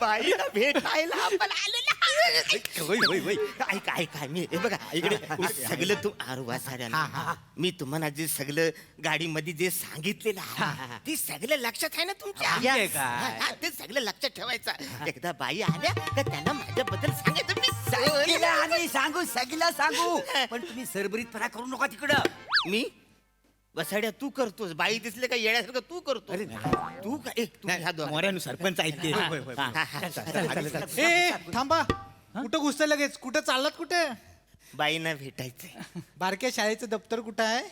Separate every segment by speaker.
Speaker 1: बाईला भेटायला आपण आलेलो. ऐका मी हे बघा इकडे सगळं तू साऱ्या मी तुम्हाला जे सगळं गाडीमध्ये जे सांगितलेलं आहे ती सगळं लक्षात आहे ना तुमच्या. ते सगळं लक्षात ठेवायचं. एकदा बाई आल्या तर त्यांना माझ्याबद्दल सांगायचं. मी
Speaker 2: सांगू सगळं सांगू पण तुम्ही सरबरीतपणा करू नका तिकडं.
Speaker 1: मी वसाड्या तू करतोस. बाई दिसले का येण्यासारखं तू करतो. तू काय
Speaker 3: मोऱ्यानु सरपंच आहेत ते.
Speaker 4: थांबा, कुठं घुसतं लगेच? कुठं चाललात? कुठे?
Speaker 1: बाईंना भेटायचंय.
Speaker 4: बारक्या शाळेचं दप्तर कुठं आहे?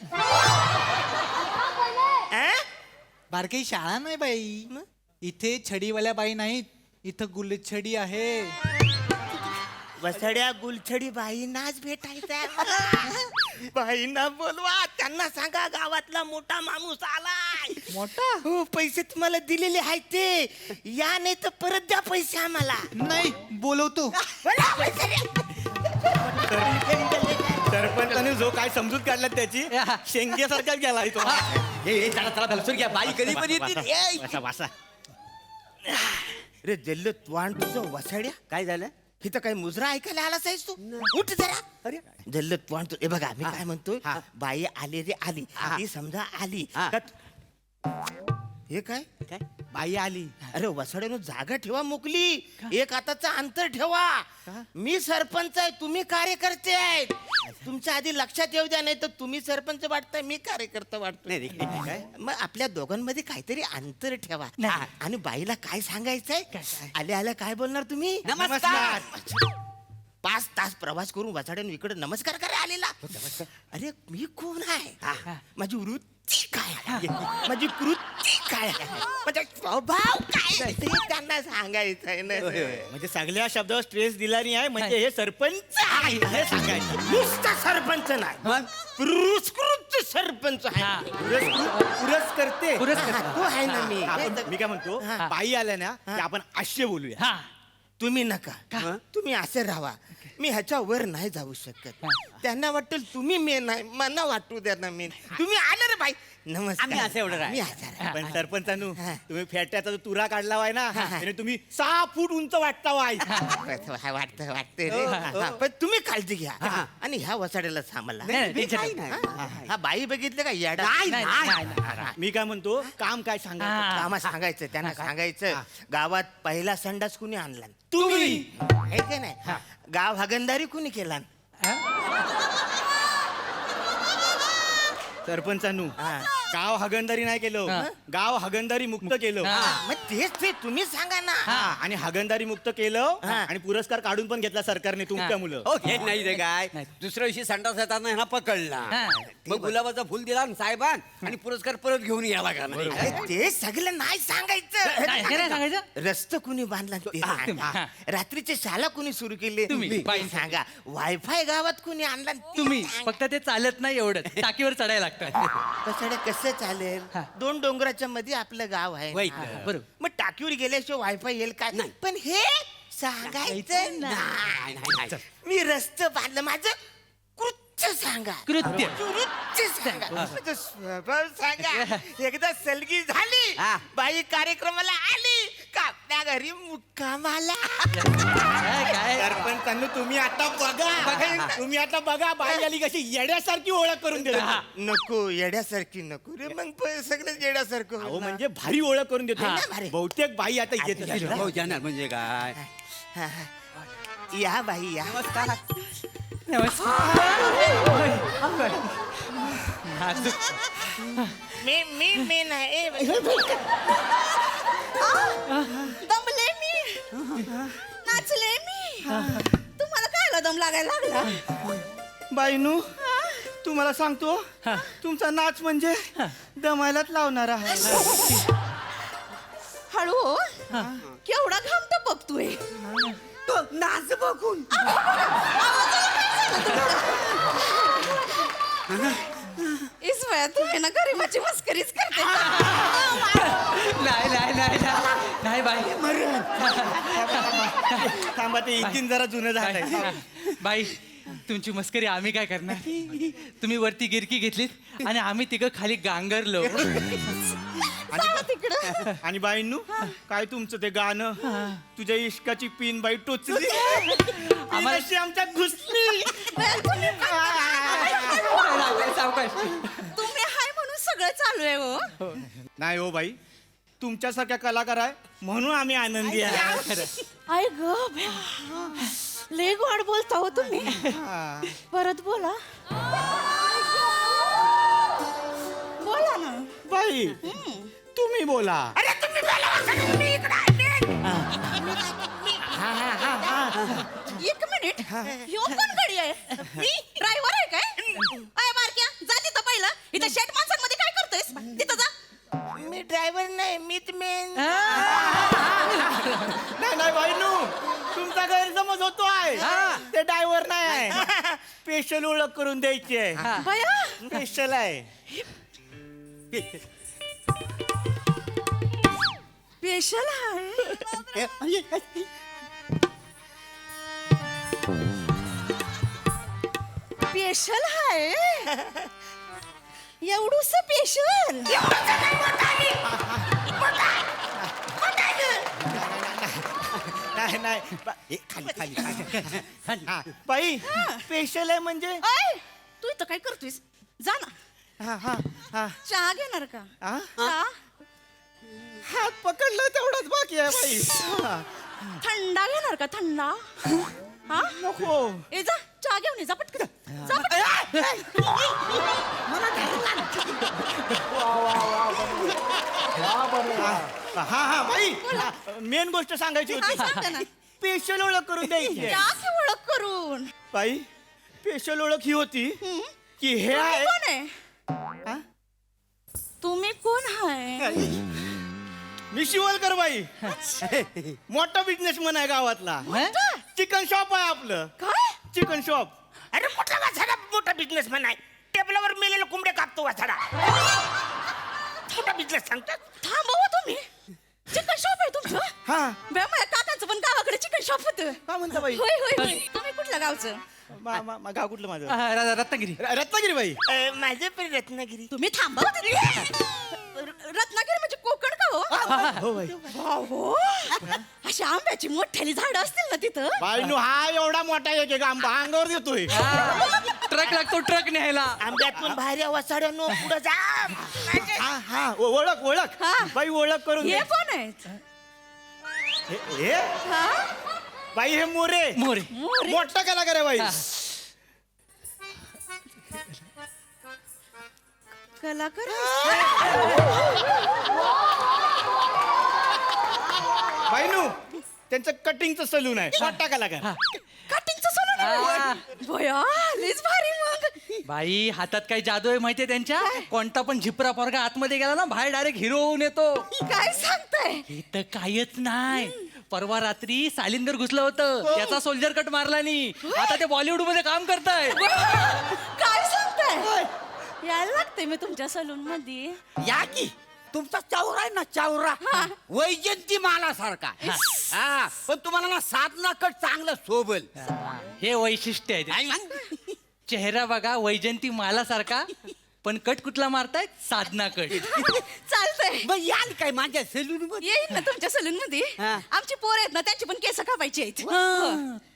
Speaker 4: बारकी शाळा नाही बाई, इथे छडीवाल्या बाई नाहीत, इथं गुलछडी आहे.
Speaker 1: वसड्या गुलछडी बाईंनाच भेटायचंय. बाईंना बोलवा, त्यांना सांगा गावातला मोठा माणूस आलाय.
Speaker 4: मोठा?
Speaker 1: हो, पैसे तुम्हाला दिलेले आहेत ते या, नाही तर परत द्या पैसे आम्हाला.
Speaker 4: नाही, बोलवतो.
Speaker 3: सरपंचाने जो काय समजूत काढला त्याची शेंग्यासारखा गेला तो.
Speaker 2: चला बाई कधी पण येतील.
Speaker 3: वासा
Speaker 1: रे जल्ल त्वाण तुझं वसाड्या.
Speaker 2: काय झालं?
Speaker 1: इथं काही मुजरा ऐकायला आलाच आहेस तू? उठ जरा.
Speaker 2: अरे
Speaker 1: जल्ल त्वाण तू. हे बघा मी काय म्हणतोय, बाई आली रे आली, ती समजा आली. हे काय
Speaker 2: काय?
Speaker 1: बाई आली. अरे वसाड्यानं जागा ठेवा मोकली. एक हाताचा अंतर ठेवा. मी सरपंच आहे, तुम्ही कार्यकर्ते आहेत. तुमच्या आधी लक्षात येऊ द्या, नाही तर तुम्ही सरपंच वाटताय, मी कार्यकर्ता वाटतोय. मग आपल्या दोघांमध्ये काहीतरी अंतर ठेवा. आणि बाईला काय सांगायचंय? आल्या आल्या काय बोलणार तुम्ही?
Speaker 2: नमस्कार.
Speaker 1: 5 तास प्रवास करून वसाड्यानं इकडे नमस्कार करायला आलेला. अरे मी कोण आहे? माझी वृत्ती काय आहे? माझी कृती काय आहे? माझा स्वभाव काय आहे? ते त्यांना सांगायचंय ना.
Speaker 3: म्हणजे सगळ्या शब्दावर स्ट्रेस दिला नाही आहे. म्हणजे हे सरपंच आहे हे सांगायचं.
Speaker 1: नुसता सरपंच नाही, पुरस्कृत सरपंच आहे.
Speaker 3: पुरस्कर्ते
Speaker 1: तो आहे ना मी.
Speaker 3: मी काय म्हणतो, बाई आल्या ना की आपण आश्य बोलूया.
Speaker 1: तुम्ही नका, तुम्ही असे राहा. मी ह्याच्या वर नाही जाऊ शकत. त्यांना वाटेल तुम्ही मेन आहे, मला वाटू द्या ना मेन. तुम्ही आले रे बाई, नमस्कार.
Speaker 2: आम्ही असं एवढं
Speaker 1: मी असं आहे.
Speaker 3: पण सरपंचानू तुम्ही फेट्याचा जो तुरा काढला वाय ना त्याने तुम्ही 6 फूट उंच वाटता वाय.
Speaker 1: वाटतं रे. पण तुम्ही काळजी घ्या आणि ह्या वसाड्याला सांभाळा. हा बाई बघितलं का येडा?
Speaker 3: मी काय म्हणतो, काम काय सांगा.
Speaker 1: कामा सांगायचं, त्यांना सांगायचं गावात पहिला संडास कुणी आणला?
Speaker 3: तुम्ही.
Speaker 1: हे काय नाही, गाव हगंदारी कुणी केला?
Speaker 3: सरपंचानू गाव हगंदारी नाही केलं, गाव हगंदारी मुक्त केलं.
Speaker 1: मग तेच ते तुम्ही सांगा ना.
Speaker 3: आणि हगंदारी मुक्त केलं आणि पुरस्कार काढून पण घेतला सरकारने तुमच्या मुलं.
Speaker 2: हो हे नाही रे काय. दुसऱ्या दिवशी संडास येताना ह्यांना पकडला, मग गुलाबाचा फुल दिला साहेबान आणि पुरस्कार परत घेऊन यायला का नाही.
Speaker 1: अरे ते सगळं नाही सांगायचं. रस्ता कुणी बांधला ते सांगा. रात्रीची शाळा कुणी सुरू केली
Speaker 5: तुम्ही.
Speaker 1: बाई सांगा. वायफाय गावात कुणी आणला
Speaker 5: तुम्ही. फक्त ते चालत नाही एवढं, टाकीवर चढायला लागतं.
Speaker 1: कसं चालेल? 2 डोंगराच्या मध्ये आपलं गाव आहे.
Speaker 5: बरोबर.
Speaker 1: मग टाकीवर गेल्याशिवाय वायफाय येईल काय? पण हे सांगायचं नाही. मी रस्ता बांधलं, माझं कृत्य सांगा.
Speaker 5: कृत्य.
Speaker 1: कृत्य सांगा. माझं स्वभाव सांगा. एकदा सलगी झाली, बाई कार्यक्रमाला आली का आपल्या घरी मुक्कामाला.
Speaker 3: सरपंचांनी तुम्ही आता बघा, तुम्ही आता बघा बाई आली कशी येड्यासारखी ओळख करून देतो.
Speaker 1: नको येड्यासारखी नको रे. मग सगळं येड्यासारखं
Speaker 3: हो म्हणजे भारी ओळख करून देतो.
Speaker 1: भारी.
Speaker 3: बहुतेक बाई आता येत असेल.
Speaker 2: हो जाणार म्हणजे काय.
Speaker 1: या बाई या. मी नाही.
Speaker 6: दमले मी, नाचले मी. तुम्हाला काय दम लागायला लागला?
Speaker 3: बाईनू तुम्हाला सांगतो, तुमचा नाच म्हणजे दमायलाच लावणारा आहे.
Speaker 6: हळू हो. केवढा घामतो बघतोय
Speaker 2: तो नाच बघून.
Speaker 6: इसवया तुम्ही ना गरीबाची मस्करीच करते.
Speaker 5: नाही बाई.
Speaker 3: थांबा, ते इंजिन जरा जुनं झालंय.
Speaker 5: बाई तुमची मस्करी आम्ही काय करणार तुम्ही वरती गिरकी घेतलीत आणि आम्ही तिघं खाली गांगरलो
Speaker 3: आणि बाईंनू काय तुमचं ते गाणं तुझ्या इश्काची पिन बाई टोचली
Speaker 5: आम्हाला-
Speaker 3: अशी आमच्या घुसली.
Speaker 5: सावकाश
Speaker 6: तुम्ही हाय म्हणून सगळं चालू आहे हो
Speaker 3: नाही हो बाई तुमच्यासारख्या कलाकार आहे म्हणून आम्ही आनंदी आहे.
Speaker 6: आय ग लय गोड बोलता हो तुम्ही परत बोला बोला ना
Speaker 3: बाई तुम्ही बोला.
Speaker 6: एक मिनिट ह्यो कोण गाडी आहे मी ड्रायव्हर आहे काय अय बारक्या जा तिथं पहिलं इथं शेट माणसांमध्ये काय करतोयस तिथं जा
Speaker 1: मी ड्रायव्हर नाही मीच मेन.
Speaker 3: नाही नाही बाईंनू तुमचा गैरसमज होतो आहे ते ड्रायव्हर नाही आहे स्पेशल ओळख करून द्यायची आहे.
Speaker 6: बया
Speaker 3: स्पेशल आहे.
Speaker 6: स्पेशल आहे स्पेशल आहे एवढूस स्पेशल
Speaker 3: नाही नाही खाली खाली हा, बाई स्पेशल आहे म्हणजे
Speaker 6: अय तू इथं काय करतोयस जा ना
Speaker 3: हा हा हा
Speaker 6: चहा घेणार का
Speaker 3: हा?
Speaker 6: चहा
Speaker 3: हात पकडलं तेवढंच बाकी आहे बाई. हा,
Speaker 6: थंडा घेणार का थंडा हा
Speaker 3: नको
Speaker 6: ए जा चहा घेऊन ये जा पटकन जा पटकन.
Speaker 3: हा हा बाई मेन गोष्ट सांगायची
Speaker 6: काय सांगते ना
Speaker 3: होती स्पेशल ओळख करून द्यायची आहे.
Speaker 6: या की ओळख करून
Speaker 3: बाई स्पेशल ओळख ही होती की हे
Speaker 6: तुम्ही
Speaker 3: आहे
Speaker 6: कोण आहे
Speaker 3: हा?
Speaker 6: तुम्ही कोण आहे
Speaker 3: मी शिवलकर बाई मोठा बिझनेसमन आहे गावातला. चिकन शॉप आहे आपलं
Speaker 6: काय
Speaker 3: चिकन शॉप.
Speaker 1: अरे मोठा वासाडा मोठा बिझनेसमॅन आहे टेबलावर मेलेले कोंबडे कापतो वासाडा मोठा बिझनेस सांगतात.
Speaker 6: थांबवा तुम्ही चिकन शॉप आहे तुमचं
Speaker 3: हा
Speaker 6: बे माझ्या काकांचं पण गावाकडे चिकन शॉप होतं
Speaker 3: का म्हणता बाई
Speaker 6: होय होय होय तुम्ही कुठल्या गावचं
Speaker 3: गाव कुठलं माझं
Speaker 5: रत्नागिरी
Speaker 3: रत्नागिरी बाई.
Speaker 1: माझे पण रत्नागिरी.
Speaker 6: तुम्ही थांबा हो तिथे. रत्नागिरी म्हणजे कोकण का हो
Speaker 3: हो बाई
Speaker 6: हो अशी आंब्याची मोठ्याली झाडं असतील ना तिथं
Speaker 3: बाई नु हा एवढा मोठा एक एक आंबा अंगावर देतोय.
Speaker 5: ट्रक लागतो ट्रक न्यायला
Speaker 1: आंब्यातून बाहेर वासाड्यानो पुढे जा.
Speaker 3: हा हा ओळख ओळख
Speaker 6: हा.
Speaker 3: बाई ओळख करून
Speaker 6: हे
Speaker 3: दे.
Speaker 6: कोण आहेत
Speaker 3: हे
Speaker 6: हा
Speaker 3: बाई हे मोरे
Speaker 5: मोरे
Speaker 3: मोठा कलाकार आहे बाई.
Speaker 6: कलाकार
Speaker 3: बाई नु त्यांचं कटिंगचं सलून आहे मोठा कलाकार.
Speaker 6: कटिंगचं सोनं बया लईच भारी मग
Speaker 5: बाई हातात काही जादू आहे माहितीये त्यांच्या कोणता पण झिपरा पोरगा आतमध्ये गेला ना बाहेर डायरेक्ट हिरो होऊन येतो.
Speaker 6: काय सांगताय
Speaker 5: इथं कायच नाही परवा रात्री सालिंदर घुसलं होतं त्याचा सोल्जर कट मारला नाही आता ते बॉलिवूड मध्ये काम करताय.
Speaker 6: काय सांगताय यायला लागते मी तुमच्या सलून मध्ये
Speaker 2: या की तुमचा चावरा आहे ना चावरा वैजंती माला सारखा हा पण तुम्हाला ना साधना कट चांगलं सोबल.
Speaker 5: हे वैशिष्ट्य आहे चेहरा बघा वैजंती माला सारखा पण कट कुठला मारताय साधना कट.
Speaker 6: चालतंय
Speaker 2: मग याल काय माझ्या सेलून मध्ये
Speaker 6: येईल ना तुमच्या सलून मध्ये
Speaker 2: हा.
Speaker 6: आमची पोर आहेत ना त्यांची पण केस कापायची आहेत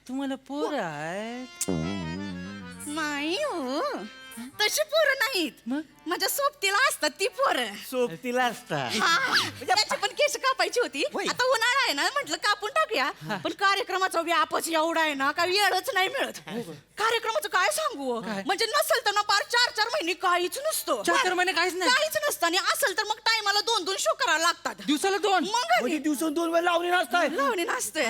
Speaker 5: तुम्हाला पोर आहे
Speaker 6: नाही हो तशी पोरं नाहीत
Speaker 5: मग?
Speaker 6: माझ्या सोबतीला असतात ती पोरं
Speaker 3: सोबतीला असता.
Speaker 6: त्याची पण केस कापायची होती आता उन्हाळा आहे ना म्हटलं कापून टाकूया पण कार्यक्रमाचा व्यापच एवढा आहे ना काही वेळच नाही मिळत कार्यक्रमाचं काय सांगू म्हणजे नसेल तर ना पार 4-4 महिने काहीच नसतं
Speaker 5: 4-4 महिने काहीच नाही?
Speaker 6: काहीच नसतं आणि असेल तर मग टायमाला 2-2 शो करायला लागतात
Speaker 5: दिवसाला 2
Speaker 6: मग
Speaker 3: म्हणजे दिवसातून 2 वेळा लावणी नसताय.
Speaker 6: लावणी नसते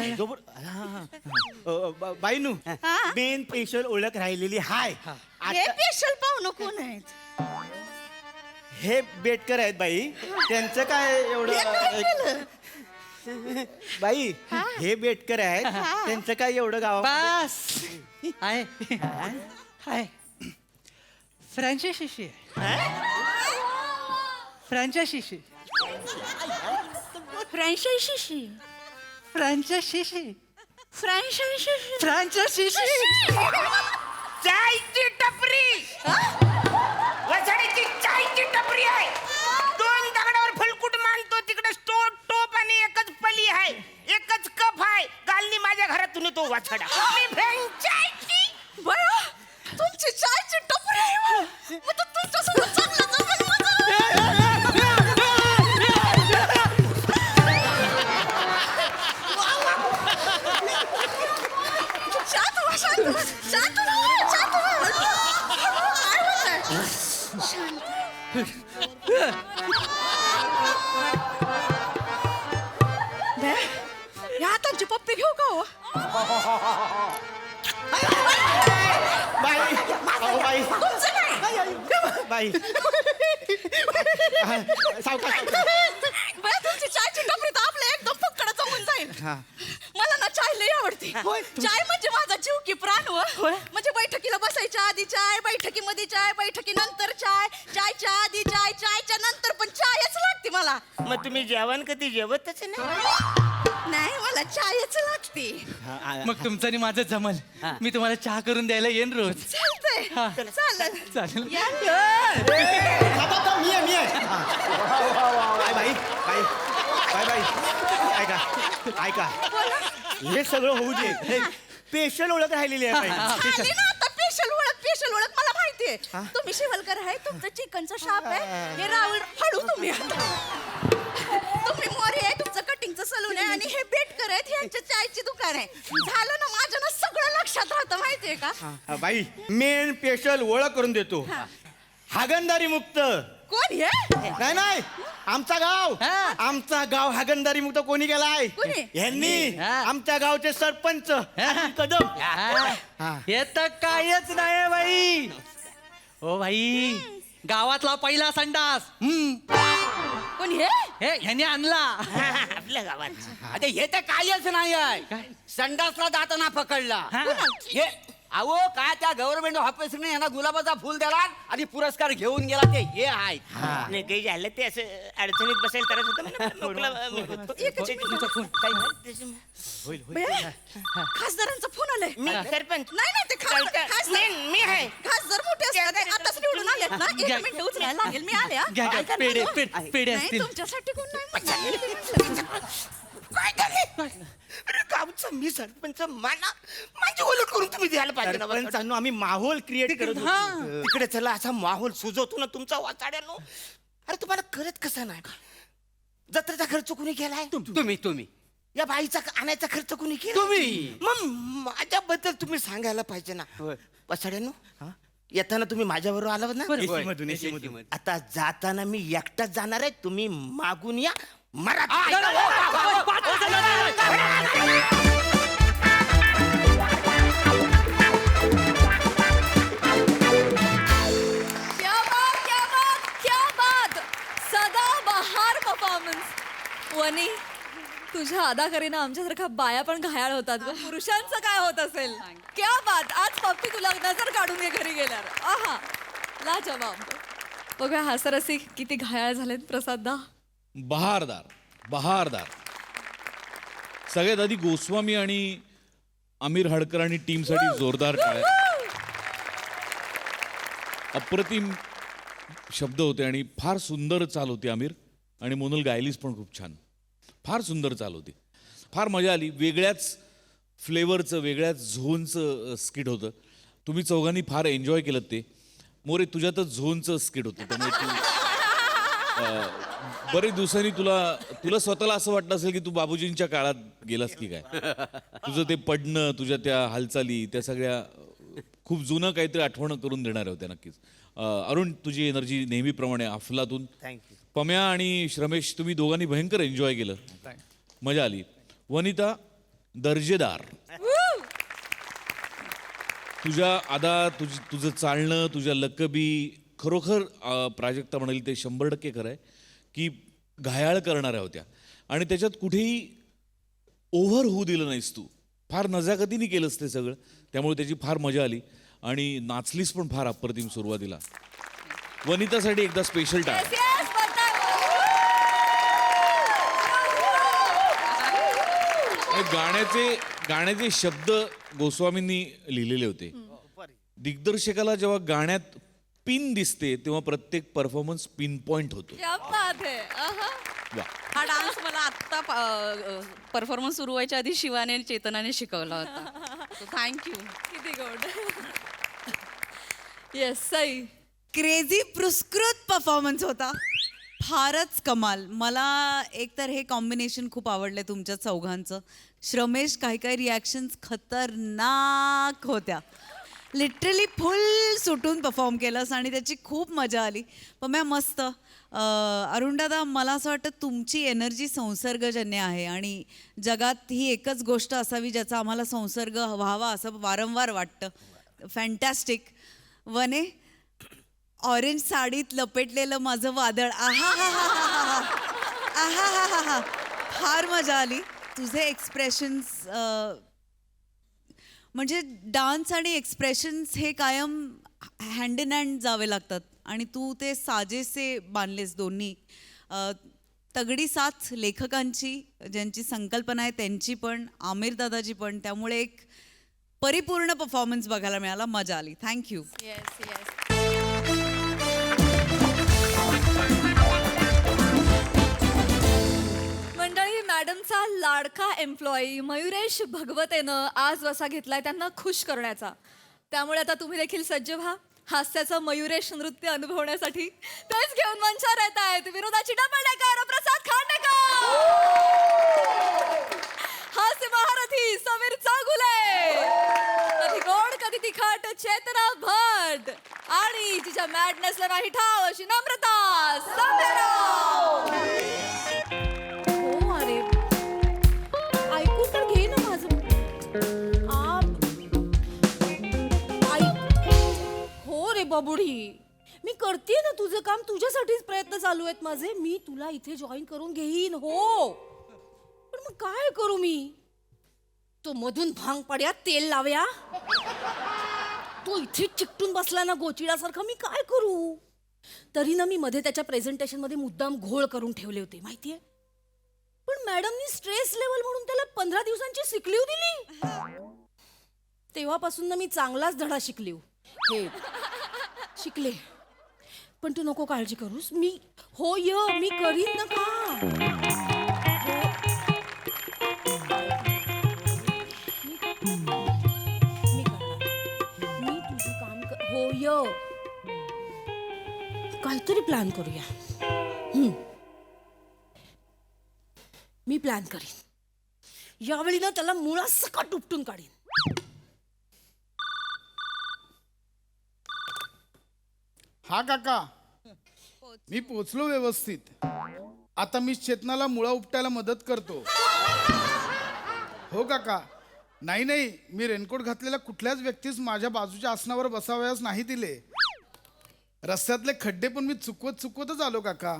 Speaker 3: बाईनू
Speaker 6: हा?
Speaker 3: मेन स्पेशल ओळख राहिलेली हाय.
Speaker 6: हे स्पेशल पाहुणं कोण आहेत
Speaker 3: हे बेटकर आहेत बाई त्यांचं काय
Speaker 6: हे काय
Speaker 3: एवढं
Speaker 6: केलं?
Speaker 3: बाई हे बेटकर आहेत त्यांचं काय एवढं गाव.
Speaker 5: बस आहे हाय फ्रँचायशी फ्रँचायशी
Speaker 6: फ्रँचायशी
Speaker 5: फ्रँचायशी
Speaker 6: फ्रँचायशी
Speaker 5: फ्रँचायशी
Speaker 1: चायची टपरी वसाड्याची चायची टपरी आहे 2 दगडावर फलकुट मांडतो तिकडे स्टोट टोप आणि एकच पली आहे एकच कप आहे कालनी माझ्या घरातून येतो वाछडा मी फ्रँचायझी
Speaker 6: बया तुमची चायची टपरी आहे बा. मग तर तुमच्यासोबत चांगलं जमेल माझं. शांत व्हा, शांत व्हा. शांत व्हा, शांत व्हा. काय बोलताय? बे, या हातांची पप्पी घेऊ का हो?
Speaker 3: बाई अहो, बाई
Speaker 6: तुमचं नाही.
Speaker 3: बाई सावकाश
Speaker 6: बया तुमची चायची टपरी तर आपलं एकदम फक्कड जमून जाईल. मला ना चाय लई आवडते. चाय म्हणजे माझा जीव की प्राण व म्हणजे बैठकीला बसायच्या आधी चाय बैठकीमध्ये चाय बैठकीनंतर चाय चायच्या आधी चाय चायच्या नंतर पण चायच लागते मला.
Speaker 1: मग तुम्ही जेवण कधी जेवतच नाही
Speaker 6: नाही मला चायच लागते.
Speaker 5: मग तुमचं आणि माझं जमल मी तुम्हाला चहा करून द्यायला येईन रोज
Speaker 6: चालतंय चालेल
Speaker 5: चालेल
Speaker 3: मी आहे बाई बाई बाई बाई बाई ऐका ऐका हे सगळं होऊ दे स्पेशल ओळख राहिलेली आहे बाई.
Speaker 6: झाली ना आता स्पेशल ओळख मला माहितीये. तुम्ही शिवलकर आहे तुमचं चिकनचं शाप आहे हे राहुल हळू तुम्ही तुम्ही मोरे आहे तुमचं कटिंगचं सलून आहे आणि हे बेटकर आहेत ह्यांच्या चायची दुकान आहे. झालं ना माझ्या ना सगळं लक्षात राहतं माहितीये का.
Speaker 3: बाई मेन स्पेशल ओळख करून देतो हागणदारी मुक्त
Speaker 6: कोण हे
Speaker 3: नाही नाही आमचा गाव हागणदारी मुक्त कोणी केलाय
Speaker 6: कोणी?
Speaker 3: यांनी आमच्या गावचे सरपंच कदम
Speaker 5: हे तर कायच नाही बाई ओ भाई गावातला पहिला संडास
Speaker 6: कोण हे
Speaker 5: हे ह्याने आणला
Speaker 1: आपल्या गावात
Speaker 2: आता हे तर कायच नाही आहे संडासला जाताना पकडला हे अहो काय त्या गव्हर्नमेंट ऑफिसने यांना गुलाबाचा फुल दिला आणि पुरस्कार घेऊन गेला ते हे आहे
Speaker 1: नाही काही झालं ते असं अडचणीत बसेल तरच होतं ना मोकळं मी होतो.
Speaker 6: बया, खासदारांचा फोन आलाय.
Speaker 1: मी सरपंच
Speaker 6: नाही नाही ते खासदार
Speaker 1: मी आहे
Speaker 6: खासदार मोठे असतात ते आताच निवडून आलेत ना 1 मिनिट उचलायला लागेल मी आले हा.
Speaker 5: घ्या, घ्या.
Speaker 6: ऐका ना,
Speaker 5: पेढे,
Speaker 6: हो.
Speaker 5: पेढे
Speaker 6: नाही,
Speaker 5: असतील.
Speaker 6: तुमच्यासाठी कोण नाही म्हटलं.
Speaker 1: काय झाले अरे गावचा मी सरपंच मला माझी ओलट करून तुम्ही द्यायला पाहिजे ना
Speaker 3: सरपंचांनो आम्ही माहोल क्रिएट करत होतो.
Speaker 1: तिकडे चला असा माहोल सुजवतो ना तुमचा वाचाड्यानो अरे तुम्हाला करत कसा नाही जत्रेचा खर्च कुणी केलाय
Speaker 2: तुम्ही
Speaker 1: या बाईचा आणायचा खर्च कुणी केला
Speaker 2: तुम्ही.
Speaker 1: मग माझ्याबद्दल तुम्ही सांगायला पाहिजे ना वाचाड्यानो येताना तुम्ही माझ्याबरोबर आलात ना
Speaker 3: AC मधून, AC मधून.
Speaker 1: आता जाताना मी एकटाच जाणार आहे तुम्ही मागून या मराठी
Speaker 6: क्या बात, क्या बात, क्या बात. सदाबहार परफॉर्मन्स. वनी तुझ्या अदाकारीनं आमच्यासारख्या बाया पण घायाळ होतात ग. पुरुषांचं काय होत असेल. क्या बात. आज पप्पी तुला नजर काढून घे घरी गेल्यावर. आहा लाजवाब. बघूया हासरसी किती घायाळ झालेत प्रसाददा.
Speaker 7: बहारदार सगळ्यात आधी गोस्वामी आणि आमिर हडकर आणि टीमसाठी जोरदार टाळ्या. अप्रतिम शब्द होते आणि फार सुंदर चाल होती आमिर आणि मोनल गायलीस पण खूप छान फार सुंदर चाल होती फार मजा आली वेगळ्याच फ्लेवरचं वेगळ्याच झोनचं स्किट होतं तुम्ही चौघांनी फार एन्जॉय केलं ते मोरे तुझ्यातच झोनचं स्किट होतं त्यामुळे तू बरेच दिवसांनी तुला स्वतःला असं वाटलं असेल की तू बाबूजींच्या काळात गेलास की काय तुझं ते पडणं तुझ्या त्या हालचाली त्या सगळ्या खूप जुनं काहीतरी आठवण करून देणाऱ्या होत्या नक्कीच अरुण तुझी एनर्जी नेहमीप्रमाणे अफलातून पम्या आणि श्रमेश तुम्ही दोघांनी भयंकर एन्जॉय केलं मजा आली वनिता दर्जेदार तुझ्या आदा तुझं चालणं तुझ्या लकबी खरोखर प्राजक्ता म्हणाली ते 100% खरं आहे की घायाळ करणाऱ्या होत्या आणि त्याच्यात कुठेही ओव्हर होऊ दिलं नाहीस तू फार नजाकतीने केलंस ते सगळं त्यामुळे त्याची फार मजा आली आणि नाचलीस पण फार अप्रतिम सुरुवातीला वनितासाठी एकदा स्पेशल टाळ गाण्याचे शब्द गोस्वामींनी लिहिलेले होते दिग्दर्शकाला जेव्हा गाण्यात पिन दिसते तेव्हा प्रत्येक परफॉर्मन्स पिन पॉइंट होतो.
Speaker 6: क्या बात है. आहा.
Speaker 7: वा.
Speaker 6: हा डान्स मला आत्ता परफॉर्मन्स सुरू व्हायच्या आधी शिवाने आणि चेतनाने शिकवला होता. थँक्यू.
Speaker 8: किती गोड. येस सई.
Speaker 9: क्रेझी पुरस्कृत परफॉर्मन्स होता. फारच कमाल. मला एकतर हे कॉम्बिनेशन खूप आवडलं तुमच्या चौघांचं. श्रमेश काही काही रिॲक्शन्स खतरनाक होत्या. लिटरली फुल सुटून परफॉर्म केलंस आणि त्याची खूप मजा आली. पण मॅम मस्त. अरुणदादा मला असं वाटतं तुमची एनर्जी संसर्गजन्य आहे आणि जगात ही एकच गोष्ट असावी ज्याचा आम्हाला संसर्ग व्हावा असं वारंवार वाटतं. फॅन्टॅस्टिक. वने ऑरेंज साडीत लपेटलेलं माझं वादळ. आहा हा हा हा आहा हा हा हा. फार मजा आली. तुझे एक्सप्रेशन्स म्हणजे डान्स आणि एक्सप्रेशन्स हे कायम हँड इन हँड जावे लागतात आणि तू ते साजेसे बांधलेस दोन्ही. तगडी साथ लेखकांची ज्यांची संकल्पना आहे त्यांची पण, आमिर दादाची पण. त्यामुळे एक परिपूर्ण परफॉर्मन्स बघायला मिळाला. मजा आली. थँक्यू.
Speaker 8: Yes yes. मंडळी, मॅडमचा लाडका एम्प्लॉई मयुरेश भगवतेनं आज वसा घेतलाय त्यांना खुश करण्याचा. त्यामुळे आता तुम्ही देखील सज्ज व्हा हास्याचं मयुरेश नृत्य अनुभवण्यासाठी. तेच घेऊन मंचावर येत आहेत विनोदाची डबलडेकर प्रसाद खांडेकर, हास्य महारथी समीर चागुले, कधी गोड कधी तिखट चेतना भट आणि तिच्या मॅडनेसला नाही ठाव अशी नम्रता संदेराव. हो अरे ऐकून तर घे ना माझं. हो रे बाबुडी, मी करते ना तुझं काम. तुझ्यासाठीच प्रयत्न चालू आहेत माझे. मी तुला इथे जॉईन करून घेईन. हो पण मग काय करू मी? तो मधून भांग पड्या तेल लाव्या, तो इथे चिकटून बसला ना गोचिडासारखा. मी काय करू? तरी ना मी मध्ये त्याच्या प्रेझेंटेशन मध्ये मुद्दाम घोळ करून ठेवले होते माहितीये. पण मॅडमनी स्ट्रेस लेवल म्हणून त्याला 15 दिवसांची सिक लीव दिली. तेव्हापासून ना मी चांगलाच धडा शिकलीव. हे शिकले. पण तू नको काळजी करूस. मी मी करीन ना काम. काहीतरी प्लॅन करूया. मी प्लॅन करीन. यावेळी ना त्याला मुळासकट उपटून काढीन.
Speaker 10: हा काका, मी पोचलो व्यवस्थित. आता मी चेतनाला मुळा उपटायला मदत करतो. हो काका. नाही नाही, मी रेनकोट घातलेल्या कुठल्याच व्यक्तीस माझ्या बाजूच्या आसनावर बसावयास नाही दिले. रस्त्यातले खड्डे पण मी चुकवतच आलो काका.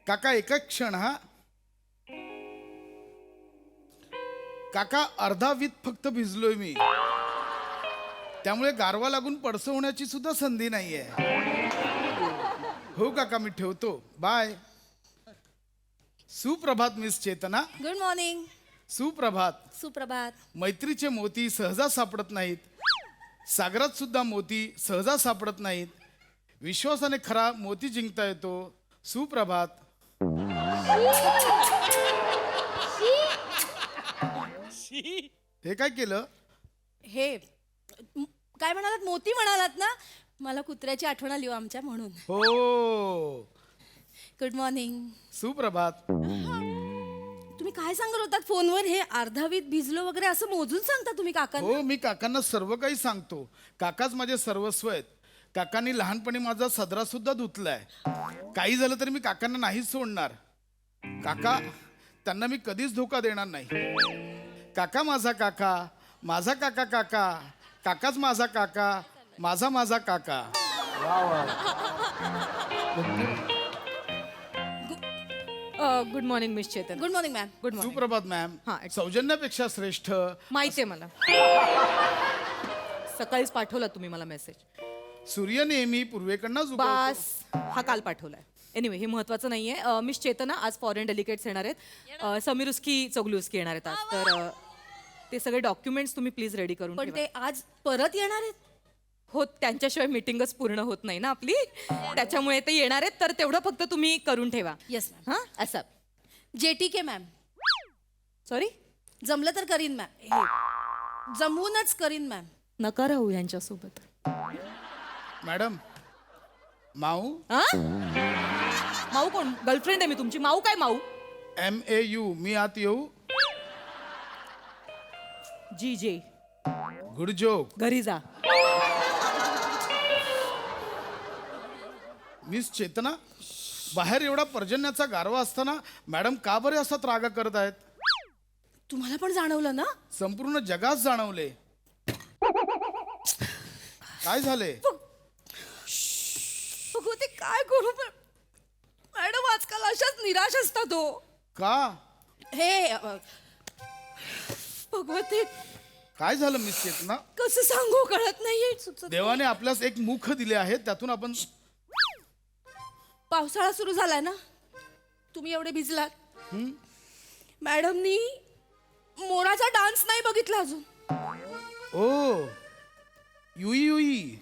Speaker 10: काका एक क्षण. हा काका, अर्धा वीत फक्त भिजलोय मी. त्यामुळे गारवा लागून पडसं होण्याची सुद्धा संधी नाहीये. हो काका, मी ठेवतो. बाय. सुप्रभात मिस चेतना.
Speaker 8: Good morning.
Speaker 10: सुप्रभात.
Speaker 8: सुप्रभात.
Speaker 10: मैत्रीचे मोती सहजा सापडत नाहीत. सागरात सुद्धा मोती सहजा सापडत नाहीत. विश्वासाने खरा मोती जिंकता येतो. सुप्रभात. हे काय केलं?
Speaker 8: हे काय म्हणालात? मोती म्हणालात ना. मला कुत्र्याची आठवण आली आमच्या म्हणून.
Speaker 10: हो.
Speaker 8: Good morning.
Speaker 10: सुप्रभात.
Speaker 8: तुम्ही काय सांगत होतात फोनवर? हे अर्धावीत भिजलो वगैरे असं मोजून सांगता तुम्ही काकांना?
Speaker 10: हो, मी काकांना सर्व काही सांगतो. काकाच माझे सर्वस्व आहेत. काकांनी लहानपणी माझा सदरा सुद्धा धुतलाय. काही झालं तरी मी काकांना नाहीच सोडणार. काका, त्यांना मी कधीच धोका देणार नाही. काका माझा काका, माझा काका काका, काकाच माझा काका, माझा काका.
Speaker 11: Good morning miss Chetan.
Speaker 8: Good morning ma'am.
Speaker 11: Good morning.
Speaker 10: सुप्रभात मॅम.
Speaker 11: हा,
Speaker 10: सौजन्यापेक्षा श्रेष्ठ.
Speaker 11: माहिती आहे मला. सकाळीच पाठवला तुम्ही मला मेसेज.
Speaker 10: सूर्य नेहमी पूर्वेकडनं उगवतो.
Speaker 11: बास, हा काल पाठवलाय. एनिवे, हे महत्वाचं नाहीये. मिस चेतना, आज फॉरेन डेलिगेट्स येणार आहेत. समीरुस्की चौगलुस्की येणार आहेत आज. तर ते सगळे डॉक्युमेंट्स तुम्ही प्लीज रेडी करून
Speaker 8: पण
Speaker 11: ठेवा.
Speaker 8: ते आज परत येणार आहेत?
Speaker 11: हो त्यांच्याशिवाय मीटिंगच पूर्ण होत नाही ना आपली, त्याच्यामुळे ते येणार आहेत, तर तेवढं फक्त तुम्ही करून ठेवा.
Speaker 8: Yes ma'am.
Speaker 11: हा असं.
Speaker 8: JTK मॅम,
Speaker 11: सॉरी,
Speaker 8: जमलं तर करीन मॅम. हे जमवूनच करीन मॅम.
Speaker 11: नका राहू यांच्यासोबत.
Speaker 10: मॅडम माऊ
Speaker 11: हा? माऊ कोण? गर्लफ्रेंड आहे मी तुमची. माऊ काय माऊ?
Speaker 10: MAU मी आत येऊ.
Speaker 11: GJ
Speaker 10: good joke.
Speaker 11: घरी जा.
Speaker 10: मिस चेतना, बाहेर एवढा पर्जन्याचा गारवा असताना मॅडम का बरे असा त्रागा करत आहेत?
Speaker 8: तुम्हाला पण जाणवलं ना?
Speaker 10: संपूर्ण जगात जाणवले. काय झाले?
Speaker 8: भगवते काय करू पण मॅडम आजकाल अशाच निराश असतात हो.
Speaker 10: का?
Speaker 8: हे भगवते
Speaker 10: काय झालं मिस चेतना?
Speaker 8: कसं सांगू कळत नाहीये. सुचत नाही.
Speaker 10: देवाने आपल्यास एक मुख दिले आहे, त्यातून आपण.
Speaker 8: पावसाळा सुरू झालाय ना, तुम्ही एवढे भिजलात. मॅडमनी मोराचा डान्स नाही बघितला अजून.
Speaker 10: ओ Yui Yui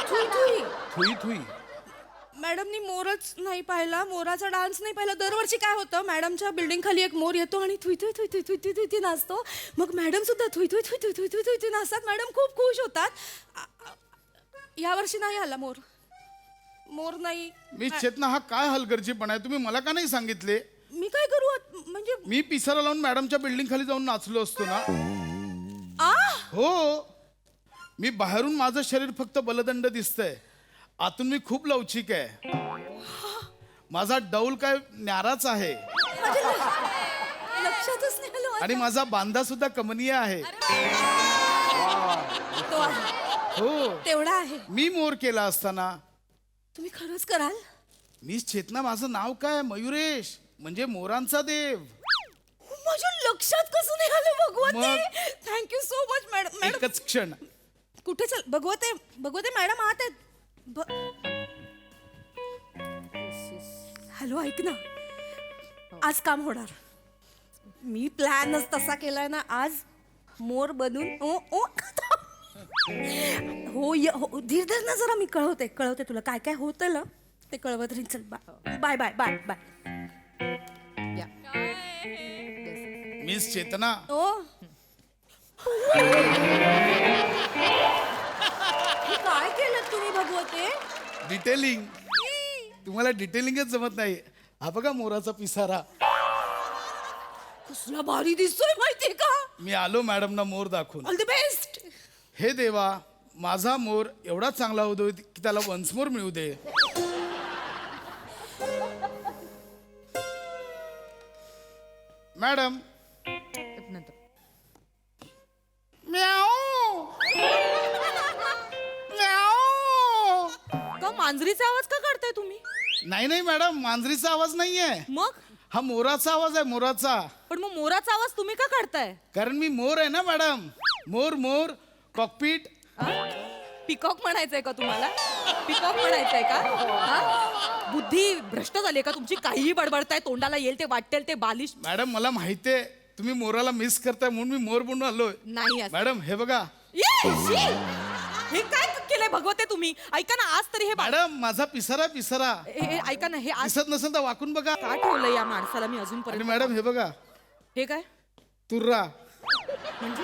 Speaker 8: Thuy Thuy.
Speaker 10: Thuy Thuy.
Speaker 8: मॅडमनी मोरच नाही पाहिला, मोराचा डान्स नाही पाहिला. दरवर्षी काय होतं, मॅडमच्या बिल्डिंग खाली एक मोर येतो आणि Thuy Thuy Thuy Thuy Thuy Thuy Thuy Thuy नाचतो. मग मॅडम सुद्धा Thuy Thuy Thuy Thuy Thuy Thuy Thuy Thuy नाचतात. मॅडम खूप खुश होतात. यावर्षी नाही आला मोर. मोर नाही.
Speaker 10: मिस चेतना, हा काय हलगर्जीपणा आहे? तुम्ही मला का नाही सांगितले?
Speaker 8: मी काय करू म्हणजे
Speaker 10: मी पिसारा लावून मॅडमच्या बिल्डिंग खाली जाऊन नाचलो असतो ना. हो, मी बाहेरून माझं शरीर फक्त बलदंड दिसतंय, आतून मी खूप लवचिक आहे. माझा डौल काय न्याराच आहे
Speaker 8: लक्षातच नाही आलं.
Speaker 10: आणि माझा बांधा सुद्धा कमनीय आहे.
Speaker 8: तो आहे.
Speaker 10: हो,
Speaker 8: तेवढा आहे.
Speaker 10: मी मोर केला असताना.
Speaker 8: तुम्ही खरंच कराल?
Speaker 10: मिस चेतना, माझं नाव काय? मयुरेश, म्हणजे मोरांचा देव.
Speaker 8: माझ्या लक्षात कसं नाही आलं भगवते.
Speaker 10: मग?
Speaker 8: Thank you so much madam. Madam
Speaker 10: एकच क्षण.
Speaker 8: कुठे चल भगवते. भगवते मॅडम आत आहेत. हॅलो ऐक ना, आज काम होणार. मी प्लॅनच तसा केलाय ना, आज मोर बनून ओ ओ हो धीर धर ना जरा. मी कळवते तुला काय काय होतं ना ते कळवत राहील. चल bye bye bye bye.
Speaker 10: Miss Chetna,
Speaker 8: ओ काय केलं तुम्ही भगवते?
Speaker 10: डिटेलिंग. तुम्हाला डिटेलिंगच जमत नाही. हा बघा मोराचा पिसारा.
Speaker 8: कसला भारी दिसतोय माहितीये का?
Speaker 10: मी आलो मॅडमना मोर दाखवून.
Speaker 8: All the best.
Speaker 10: हे देवा, माझा मोर एवढा चांगला होतो की त्याला वन्स मोर मिळू दे. मॅडम. म्याऊ. म्याऊ.
Speaker 11: का मांजरीचा आवाज का काढताय तुम्ही?
Speaker 10: नाही नाही मॅडम, मांजरीचा आवाज नाहीये.
Speaker 11: मग?
Speaker 10: हा मोराचा आवाज आहे, मोराचा.
Speaker 11: पण मग मोराचा आवाज तुम्ही का काढताय?
Speaker 10: कारण मी मोर आहे ना मॅडम. मोर मोर कॉकपीट.
Speaker 11: पिकॉक म्हणायचंय का तुम्हाला? पिकॉक म्हणायचंय का? हा? बुद्धी भ्रष्ट झाली का तुमची? काहीही बडबडताय, तोंडाला येईल ते वाटेल ते बालिश.
Speaker 10: मॅडम मला माहितीये तुम्ही मोराला मिस करताय, म्हणून मी मोर बनून आलोय.
Speaker 11: नाही असं.
Speaker 10: मॅडम हे बघा.
Speaker 11: हे काय केलंय भगवते तुम्ही? ऐका ना, आज तरी हे
Speaker 10: मॅडम माझा पिसारा पिसारा
Speaker 11: ऐका ना, हे आज
Speaker 10: दिसत नसेल तर वाकून बघा.
Speaker 11: का ठेवलं या माणसाला मी
Speaker 10: आणि
Speaker 11: अजूनपर्यंत?
Speaker 10: मॅडम हे बघा.
Speaker 11: हे काय
Speaker 10: तुर्रा.
Speaker 11: म्हणजे?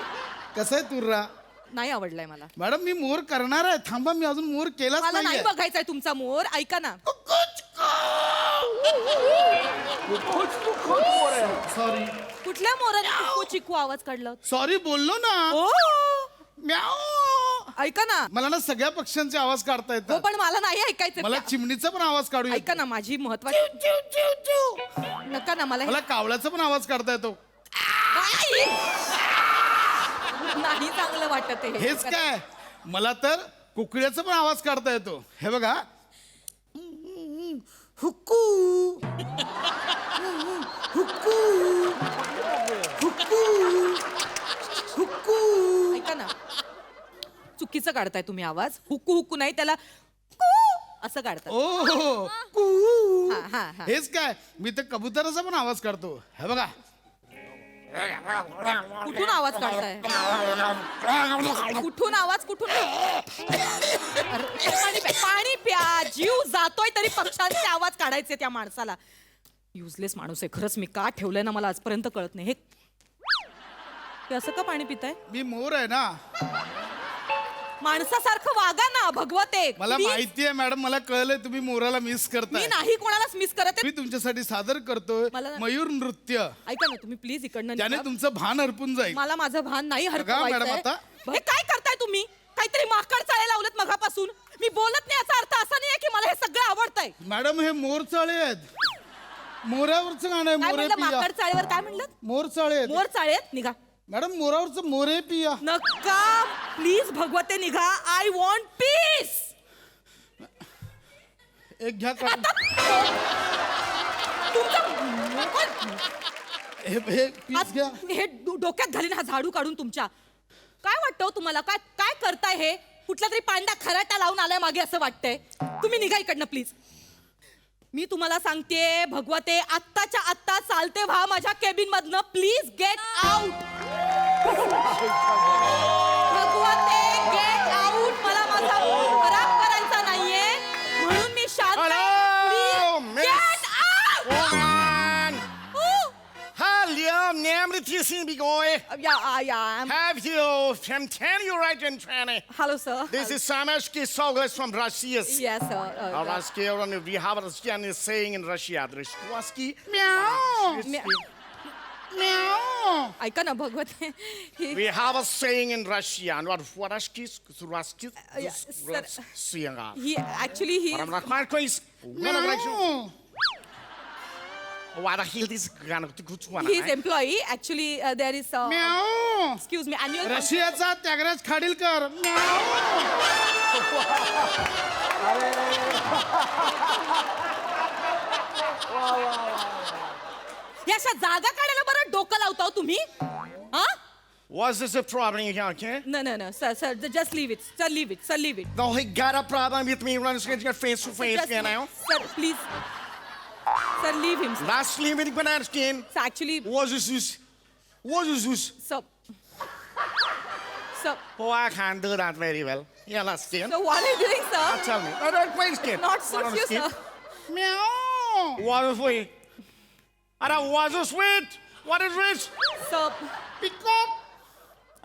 Speaker 10: कसं आहे तुर्रा?
Speaker 11: नाही आवडलाय मला.
Speaker 10: मॅडम मी मोर करणार आहे, थांबा, मी अजून मोर केलाच
Speaker 11: मला नाही
Speaker 10: नाहीये.
Speaker 11: बघायचाय तुमचा मोर. ऐका ना.
Speaker 10: सॉरी
Speaker 11: कुठल्या मोराने चिकू चिकू आवाज काढला?
Speaker 10: सॉरी बोललो ना.
Speaker 11: ओ
Speaker 10: म्याऊ.
Speaker 11: ऐका ना.
Speaker 10: मला ना सगळ्या पक्ष्यांचे आवाज काढता
Speaker 11: हो
Speaker 10: येतात.
Speaker 11: पण मला नाही ऐकायचं.
Speaker 10: मला चिमणीचा पण आवाज काढू येतो.
Speaker 11: ऐका ना, माझी महत्वाची. नका ना मला
Speaker 10: मला कावळ्याचा पण आवाज काढता येतो.
Speaker 11: नाही चांगलं वाटत आहे.
Speaker 10: हेच काय, मला तर कुकड्याचा पण आवाज काढता येतो. हे बघा. हुक्कू हुक्कू हुक्कू हुक्कू.
Speaker 11: ऐका ना, चुकीचं काढताय तुम्ही आवाज. हुक्कू हुक्कू नाही, त्याला कू असं काढतात.
Speaker 10: ओ कू.
Speaker 11: हा, हा, हा.
Speaker 10: हेच काय, मी तर कबुतराचा पण आवाज काढतो. हे बघा.
Speaker 11: कुठून आवाज काढताय कुठून आवाज कुठून अरे, पाणी प्या जीव जातोय तरी पक्ष्यांचे आवाज काढायचे त्या माणसाला. युजलेस माणूस आहे खरंच. मी का ठेवलंय ना मला आजपर्यंत कळत नाही. हे असं का पाणी पिताय?
Speaker 10: मी मोर आहे ना.
Speaker 11: माणसासारखं वागा ना भगवते.
Speaker 10: मला
Speaker 11: Please.
Speaker 10: माहितीये मॅडम, मला कळलंय तुम्ही मोराला मिस
Speaker 11: मी
Speaker 10: करताय.
Speaker 11: नाही कोणालाच मिस करत आहे.
Speaker 10: मी तुमच्यासाठी सादर करतोय
Speaker 11: मला-
Speaker 10: मयूर नृत्य.
Speaker 11: ऐका ना तुम्ही प्लीज इकडनं
Speaker 10: त्याने
Speaker 11: निघा.
Speaker 10: तुमचं भान हरपून जाईल.
Speaker 11: मला माझं भान नाही
Speaker 10: बघा मॅडम
Speaker 11: हरपवायचंय.
Speaker 10: आता.
Speaker 11: हे काय करताय तुम्ही? काहीतरी माकड चाळे लावलेत मगापासून. मी बोलत नाही याचा अर्थ असा नाहीये की मला हे सगळं आवडतंय.
Speaker 10: मॅडम हे मोर चाळे आहेत. मोरावरचं गाणं आहे.
Speaker 11: काय
Speaker 10: मोरे
Speaker 11: म्हणलं
Speaker 10: पिया.
Speaker 11: माकड चाळेवर काय म्हणलं?
Speaker 10: मोर चाळे आहेत.
Speaker 11: मोर चाळेत निघा.
Speaker 10: मॅडम मोरावरचं मोरे पिया.
Speaker 11: नका प्लीज भगवते निघा. I want piece.
Speaker 10: एक घ्या का हे पीस घ्या.
Speaker 11: हे डोक्यात घालीन हा झाडू काढून तुमच्या. काय वाटतं हो तुम्हाला? काय काय करताय हे? कुठला तरी पांडा खराटा लावून आलाय मागे असं वाटतंय. तुम्ही निघा इकडनं प्लीज. मी तुम्हाला सांगते भगवते आत्ताच्या आत्ता चालते व्हा माझ्या केबिन मधनं. Please get out. भगवते गेट आउट. मला माझा मूड खराब करायचा नाहीये म्हणून मी शांत आहे.
Speaker 1: Hello,
Speaker 11: Please,
Speaker 1: miss.
Speaker 11: get out. Oh.
Speaker 1: Hello, namely TC Bigoy.
Speaker 11: Yeah.
Speaker 1: Have you from 10 you right in training?
Speaker 11: Hello, sir.
Speaker 1: This is Samashki Sogas from Russia.
Speaker 11: Yes, sir.
Speaker 1: Ruski, we have a Russian saying in Russia. Ruski.
Speaker 11: ऐका ना भगवते.
Speaker 1: We have a saying in Russia. What Ruski, Ruski,
Speaker 11: sir. He actually he.
Speaker 1: What the hell is good one?
Speaker 11: He is employee. Actually, there is. Excuse me. Annual.
Speaker 10: रशियाचा त्यागराज खाडीलकर.
Speaker 11: या अशा जागा काढायला बरं डोकं लावता हो तुम्ही. हा?
Speaker 1: Was this a problem here, okay?
Speaker 11: No, sir. Just leave it. Sir, leave it. Sir, leave it.
Speaker 1: No, he got a problem with me running face to face,
Speaker 11: Just-
Speaker 1: you know?
Speaker 11: Sir, please. Sir, leave him. Sir.
Speaker 1: Last leave with banana skin.
Speaker 11: So actually,
Speaker 1: What is this? What is this?
Speaker 11: sir. Sir,
Speaker 1: Oh, I can't do that very well. Yeah, last skin.
Speaker 11: so what are you doing, sir?
Speaker 1: Tell me. I don't play skin.
Speaker 11: Not suit
Speaker 1: Banana
Speaker 11: you,
Speaker 1: skin.
Speaker 11: sir.
Speaker 1: What is sweet? I don't want to sweet. What is this?
Speaker 11: Sir,
Speaker 1: Peacock.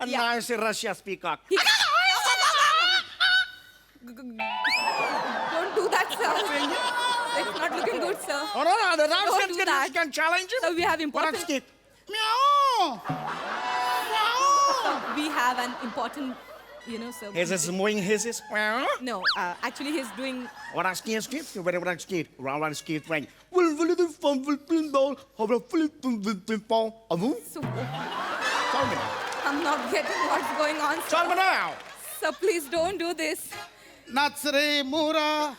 Speaker 1: And
Speaker 11: Yeah.
Speaker 1: now I say Russia's peacock.
Speaker 11: he- don't do that, sir. It's not looking good, sir.
Speaker 1: Oh, no, the
Speaker 11: Don't
Speaker 1: Russian
Speaker 11: do
Speaker 1: skin
Speaker 11: that.
Speaker 1: can challenge him.
Speaker 11: So we have
Speaker 1: Banana
Speaker 11: important.
Speaker 1: skin.
Speaker 11: We have an important, sir.
Speaker 1: Is this moving his?
Speaker 11: No, actually he's doing.
Speaker 1: What I skin skip? You better run skate. Round skate ring. Will the fun will pin ball? How about flip ball? A move?
Speaker 11: So,
Speaker 1: Tell me.
Speaker 11: I'm not getting what's going on, sir.
Speaker 1: Tell me now.
Speaker 11: Sir, please don't do this.
Speaker 10: नाच रे मोरा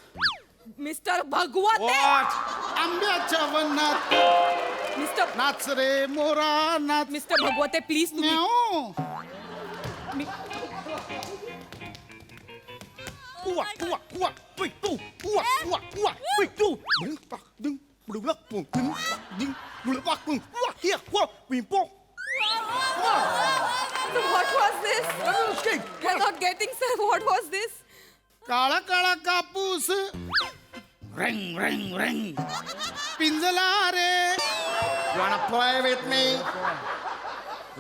Speaker 11: Mr. Bhagwate.
Speaker 1: What?
Speaker 10: आंब्याच्या वनात.
Speaker 11: Mr.
Speaker 10: नाच रे मोरा नाच.
Speaker 11: Mr. Bhagwate, please तुम्ही.
Speaker 10: म्याऊ.
Speaker 11: So what was this? We're not getting, sir. What was this?
Speaker 10: काळा काळा कापूस. Ring ring ring. पिंजला रे.
Speaker 1: You wanna play with me?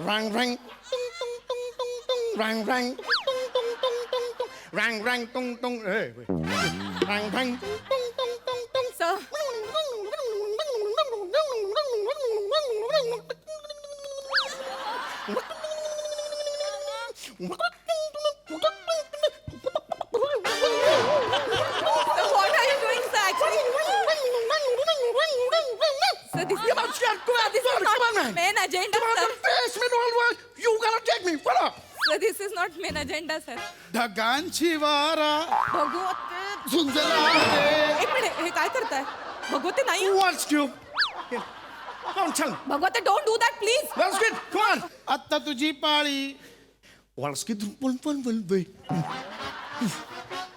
Speaker 1: Rang rang. Tung tung tung tung tung. Rang rang. Tung tung tung tung tung. Rang rang tung tung. Hey. Rang rang. Tung tung tung tung.
Speaker 11: Sir. So what are you doing, sir? Actually, sir, this is not main agenda, sir.
Speaker 1: You gotta take me. What up?
Speaker 11: Sir, this is not main agenda, sir.
Speaker 10: ढगांची वारा.
Speaker 11: भगवते.
Speaker 10: झुंजला रे.
Speaker 11: एक minute हे काय करताय? भगवते नाही.
Speaker 1: What's you? Don't tell me.
Speaker 11: भगवते, don't do that, please.
Speaker 1: Let's get. Come on.
Speaker 10: आत्ता तुझी पाळी.
Speaker 1: Let's get. One.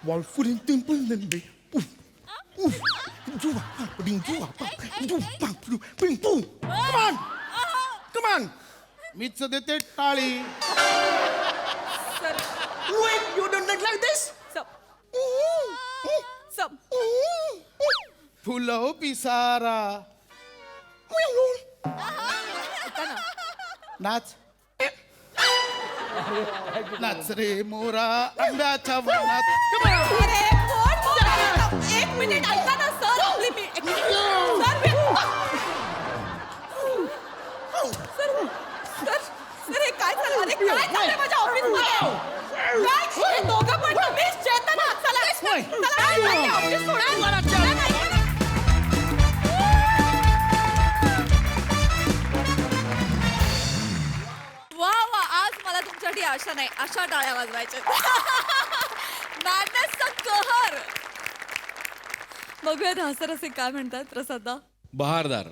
Speaker 1: While footing dimple and be. Come on. Come on.
Speaker 10: मीच देते टाळी.
Speaker 3: यू डोंट लाईक दिस.
Speaker 10: फुलं पिसारा. नाच नाच रे मोरा आंब्याच्या वनात.
Speaker 11: अरे, कोण बोलतंय? एक मिनिट ऐका ना सर आपली सर हे काय चाललं? अरे, काय चाललंय माझ्या ऑफिसमध्ये? काय? हे दोघं पण तुम्हीच चेतन आहात. चला, चला, ऑफिस सोडा. चला, नाही. वा वा, आज मला तुमच्यासाठी आशा नाही, अशा टाळ्या वाजवायच्या. मॅडनेसचा कहर. बघूयात हसरसे काय म्हणतात प्रसादा.
Speaker 7: बहारदार.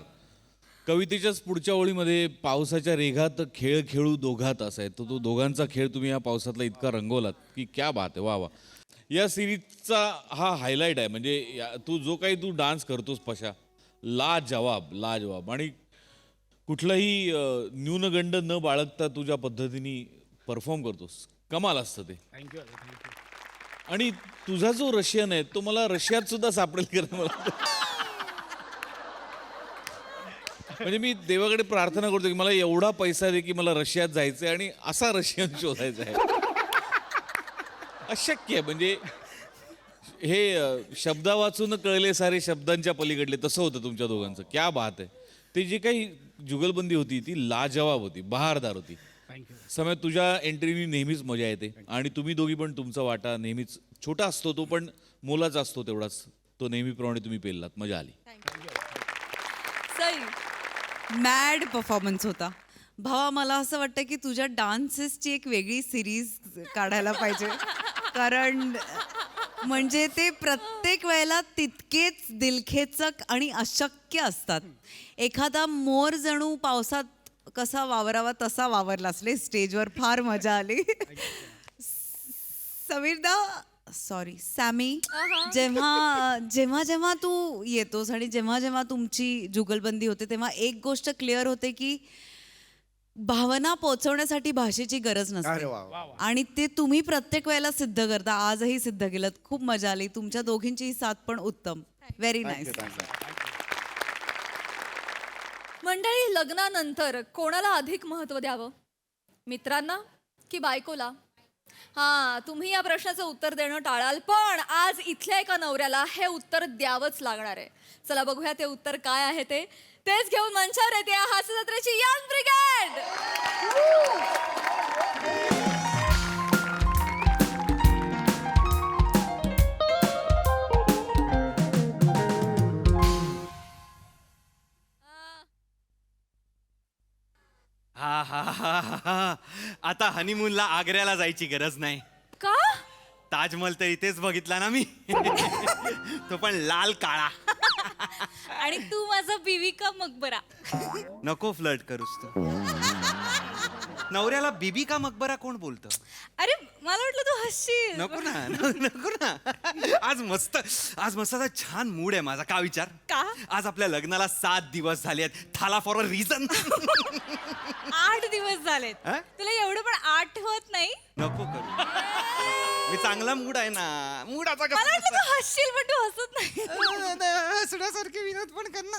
Speaker 7: कवितेच्याच पुढच्या ओळीमध्ये पावसाच्या रेघात खेळ खेळू दोघात असा आहे. तो दोघांचा खेळ तुम्ही या पावसातला इतका रंगवलात की क्या बात आहे. वा वा. या सिरीजचा हा हायलाईट आहे. म्हणजे जो काही तू डान्स करतोस पशा, लाजवाब आणि कुठलाही न्यूनगंड न बाळगता तुझ्या पद्धतीने परफॉर्म करतोस. कमाल असतं ते. आणि तुझा जो रशियन आहे तो मला रशियात सुद्धा सापडेल का मला. म्हणजे मी देवाकडे प्रार्थना करतो की मला एवढा पैसा दे की मला रशियात जायचंय आणि असा रशियन शोधायचा आहे. अशक्य आहे. म्हणजे हे शब्दा वाचून कळले सारे शब्दांच्या पलीकडले तसं होतं तुमच्या दोघांचं. क्या बात आहे. ते जी काही जुगलबंदी होती ती लाजवाब होती, बहारदार होती. समय तुझ्या एंट्रीनी नेहमीच मजा येते आणि तुम्ही दोघी पण तुमचा वाटा नेहमीच छोटा असतो, तो पण मोलाचा असतो तेवढाच. तो नेहमीप्रमाणे तुम्ही पेललात. मजा आली.
Speaker 9: मॅड परफॉर्मन्स होता भावा. मला असं वाटतं की तुझ्या डान्सेसची एक वेगळी सिरीज काढायला पाहिजे. कारण म्हणजे ते प्रत्येक वेळेला तितकेच दिलखेचक आणि अशक्य असतात. एखादा मोर जणू पावसात कसा वावरावा तसा वावरला असले स्टेजवर. फार मजा आली. सॅमी, जेव्हा जेव्हा जेव्हा तू येतोस आणि जेव्हा जेव्हा तुमची जुगलबंदी होते तेव्हा एक गोष्ट क्लिअर होते की भावना पोचवण्यासाठी भाषेची गरज नसते. आणि ते तुम्ही प्रत्येक वेळेला सिद्ध करता. आजही सिद्ध केलं. खूप मजा आली. तुमच्या दोघींची साथ पण उत्तम. Very nice.
Speaker 11: मंडळी, लग्नानंतर कोणाला अधिक महत्व द्यावं, मित्रांना की बायकोला? हा, तुम्ही या प्रश्नाचं उत्तर देणं टाळाल, पण आज इथल्या एका नवऱ्याला हे उत्तर द्यावंच लागणार आहे. चला बघूया ते उत्तर काय आहे. तेच घेऊन मंचावर येते हास्य जत्रेची यंग ब्रिगेड.
Speaker 12: हा हा हा हा. आता हनीमूनला आग्र्याला जायची गरज नाही.
Speaker 11: का?
Speaker 12: ताजमहल तर इथेच बघितला ना मी. तो पण लाल काळा.
Speaker 8: आणि तू माझा बीवी का मकबरा.
Speaker 12: नको फ्लर्ट करूस तू. नवऱ्याला बीबी का मकबरा कोण बोलतं?
Speaker 8: अरे मला वाटलं तू हसशील.
Speaker 12: नको ना, नको ना. आज मस्त असा छान मूड आहे माझा. का विचार?
Speaker 8: का?
Speaker 12: आज आपल्या लग्नाला 7 दिवस झाले आहेत. थाला फॉर अ रिझन.
Speaker 8: 8 दिवस झालेत.
Speaker 12: हा?
Speaker 8: तुला एवढं पण आठवत नाही?
Speaker 12: नको करू. मी चांगला मूड आहे ना. मूडाचा
Speaker 8: मला वाटलं तू हसशील पण तू हसत नाही.
Speaker 12: हसण्यासारखे विनोद पण कर ना.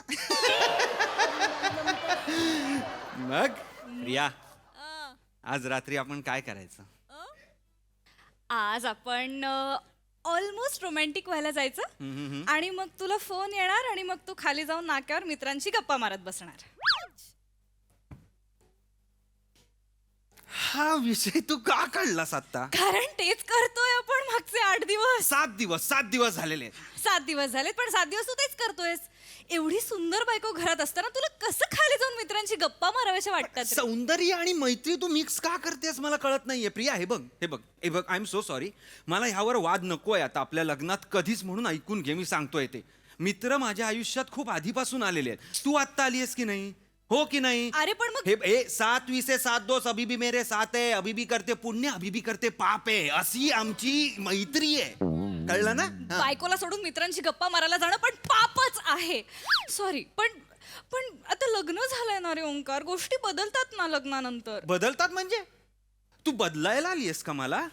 Speaker 12: मग प्रिया, आज रात्री आपण काय करायचं?
Speaker 8: आज आपण ऑलमोस्ट रोमॅन्टिक व्हायला जायचं आणि मग तुला फोन येणार आणि मग तू खाली जाऊन नाक्यावर मित्रांची गप्पा मारत बसणार.
Speaker 12: हा विषय तू का काढलास आता?
Speaker 8: कारण तेच करतोय आपण मागचे 8 दिवस.
Speaker 12: 7 दिवस झालेले आहेत.
Speaker 8: 7 दिवस झालेत, पण 7 दिवस तू तेच करतोयस. एवढी सुंदर बायको घरात असताना तुला कसं खाली जाऊन मित्रांची गप्पा माराव्याच्या वाटतात रे?
Speaker 12: सौंदर्य आणि मैत्री तू मिक्स का करतेस मला कळत नाहीये. प्रिया, हे बघ आय एम सो सॉरी. मला ह्यावर वाद नकोय आता आपल्या लग्नात कधीच. म्हणून ऐकून घे, मी सांगतोय ते. मित्र माझ्या आयुष्यात खूप आधीपासून आलेले आहेत. तू आत्ता आलीयस की नाही? हो की नाही?
Speaker 8: अरे पण मग
Speaker 12: हे 7 20 7 2 अभी भी मेरे साथ है. अभी भी करते पुण्य, अभी भी करते पाप आहे. अशी आमची मैत्री आहे. कळलं ना?
Speaker 8: बायकोला सोडून मित्रांची गप्पा मारायला जाणं पण पापच आहे. सॉरी, पण
Speaker 11: पण आता लग्न झालंय ना रे ओंकार, गोष्टी बदलतात ना लग्नानंतर.
Speaker 12: बदलतात म्हणजे तू बदलायला आलीयस का मला?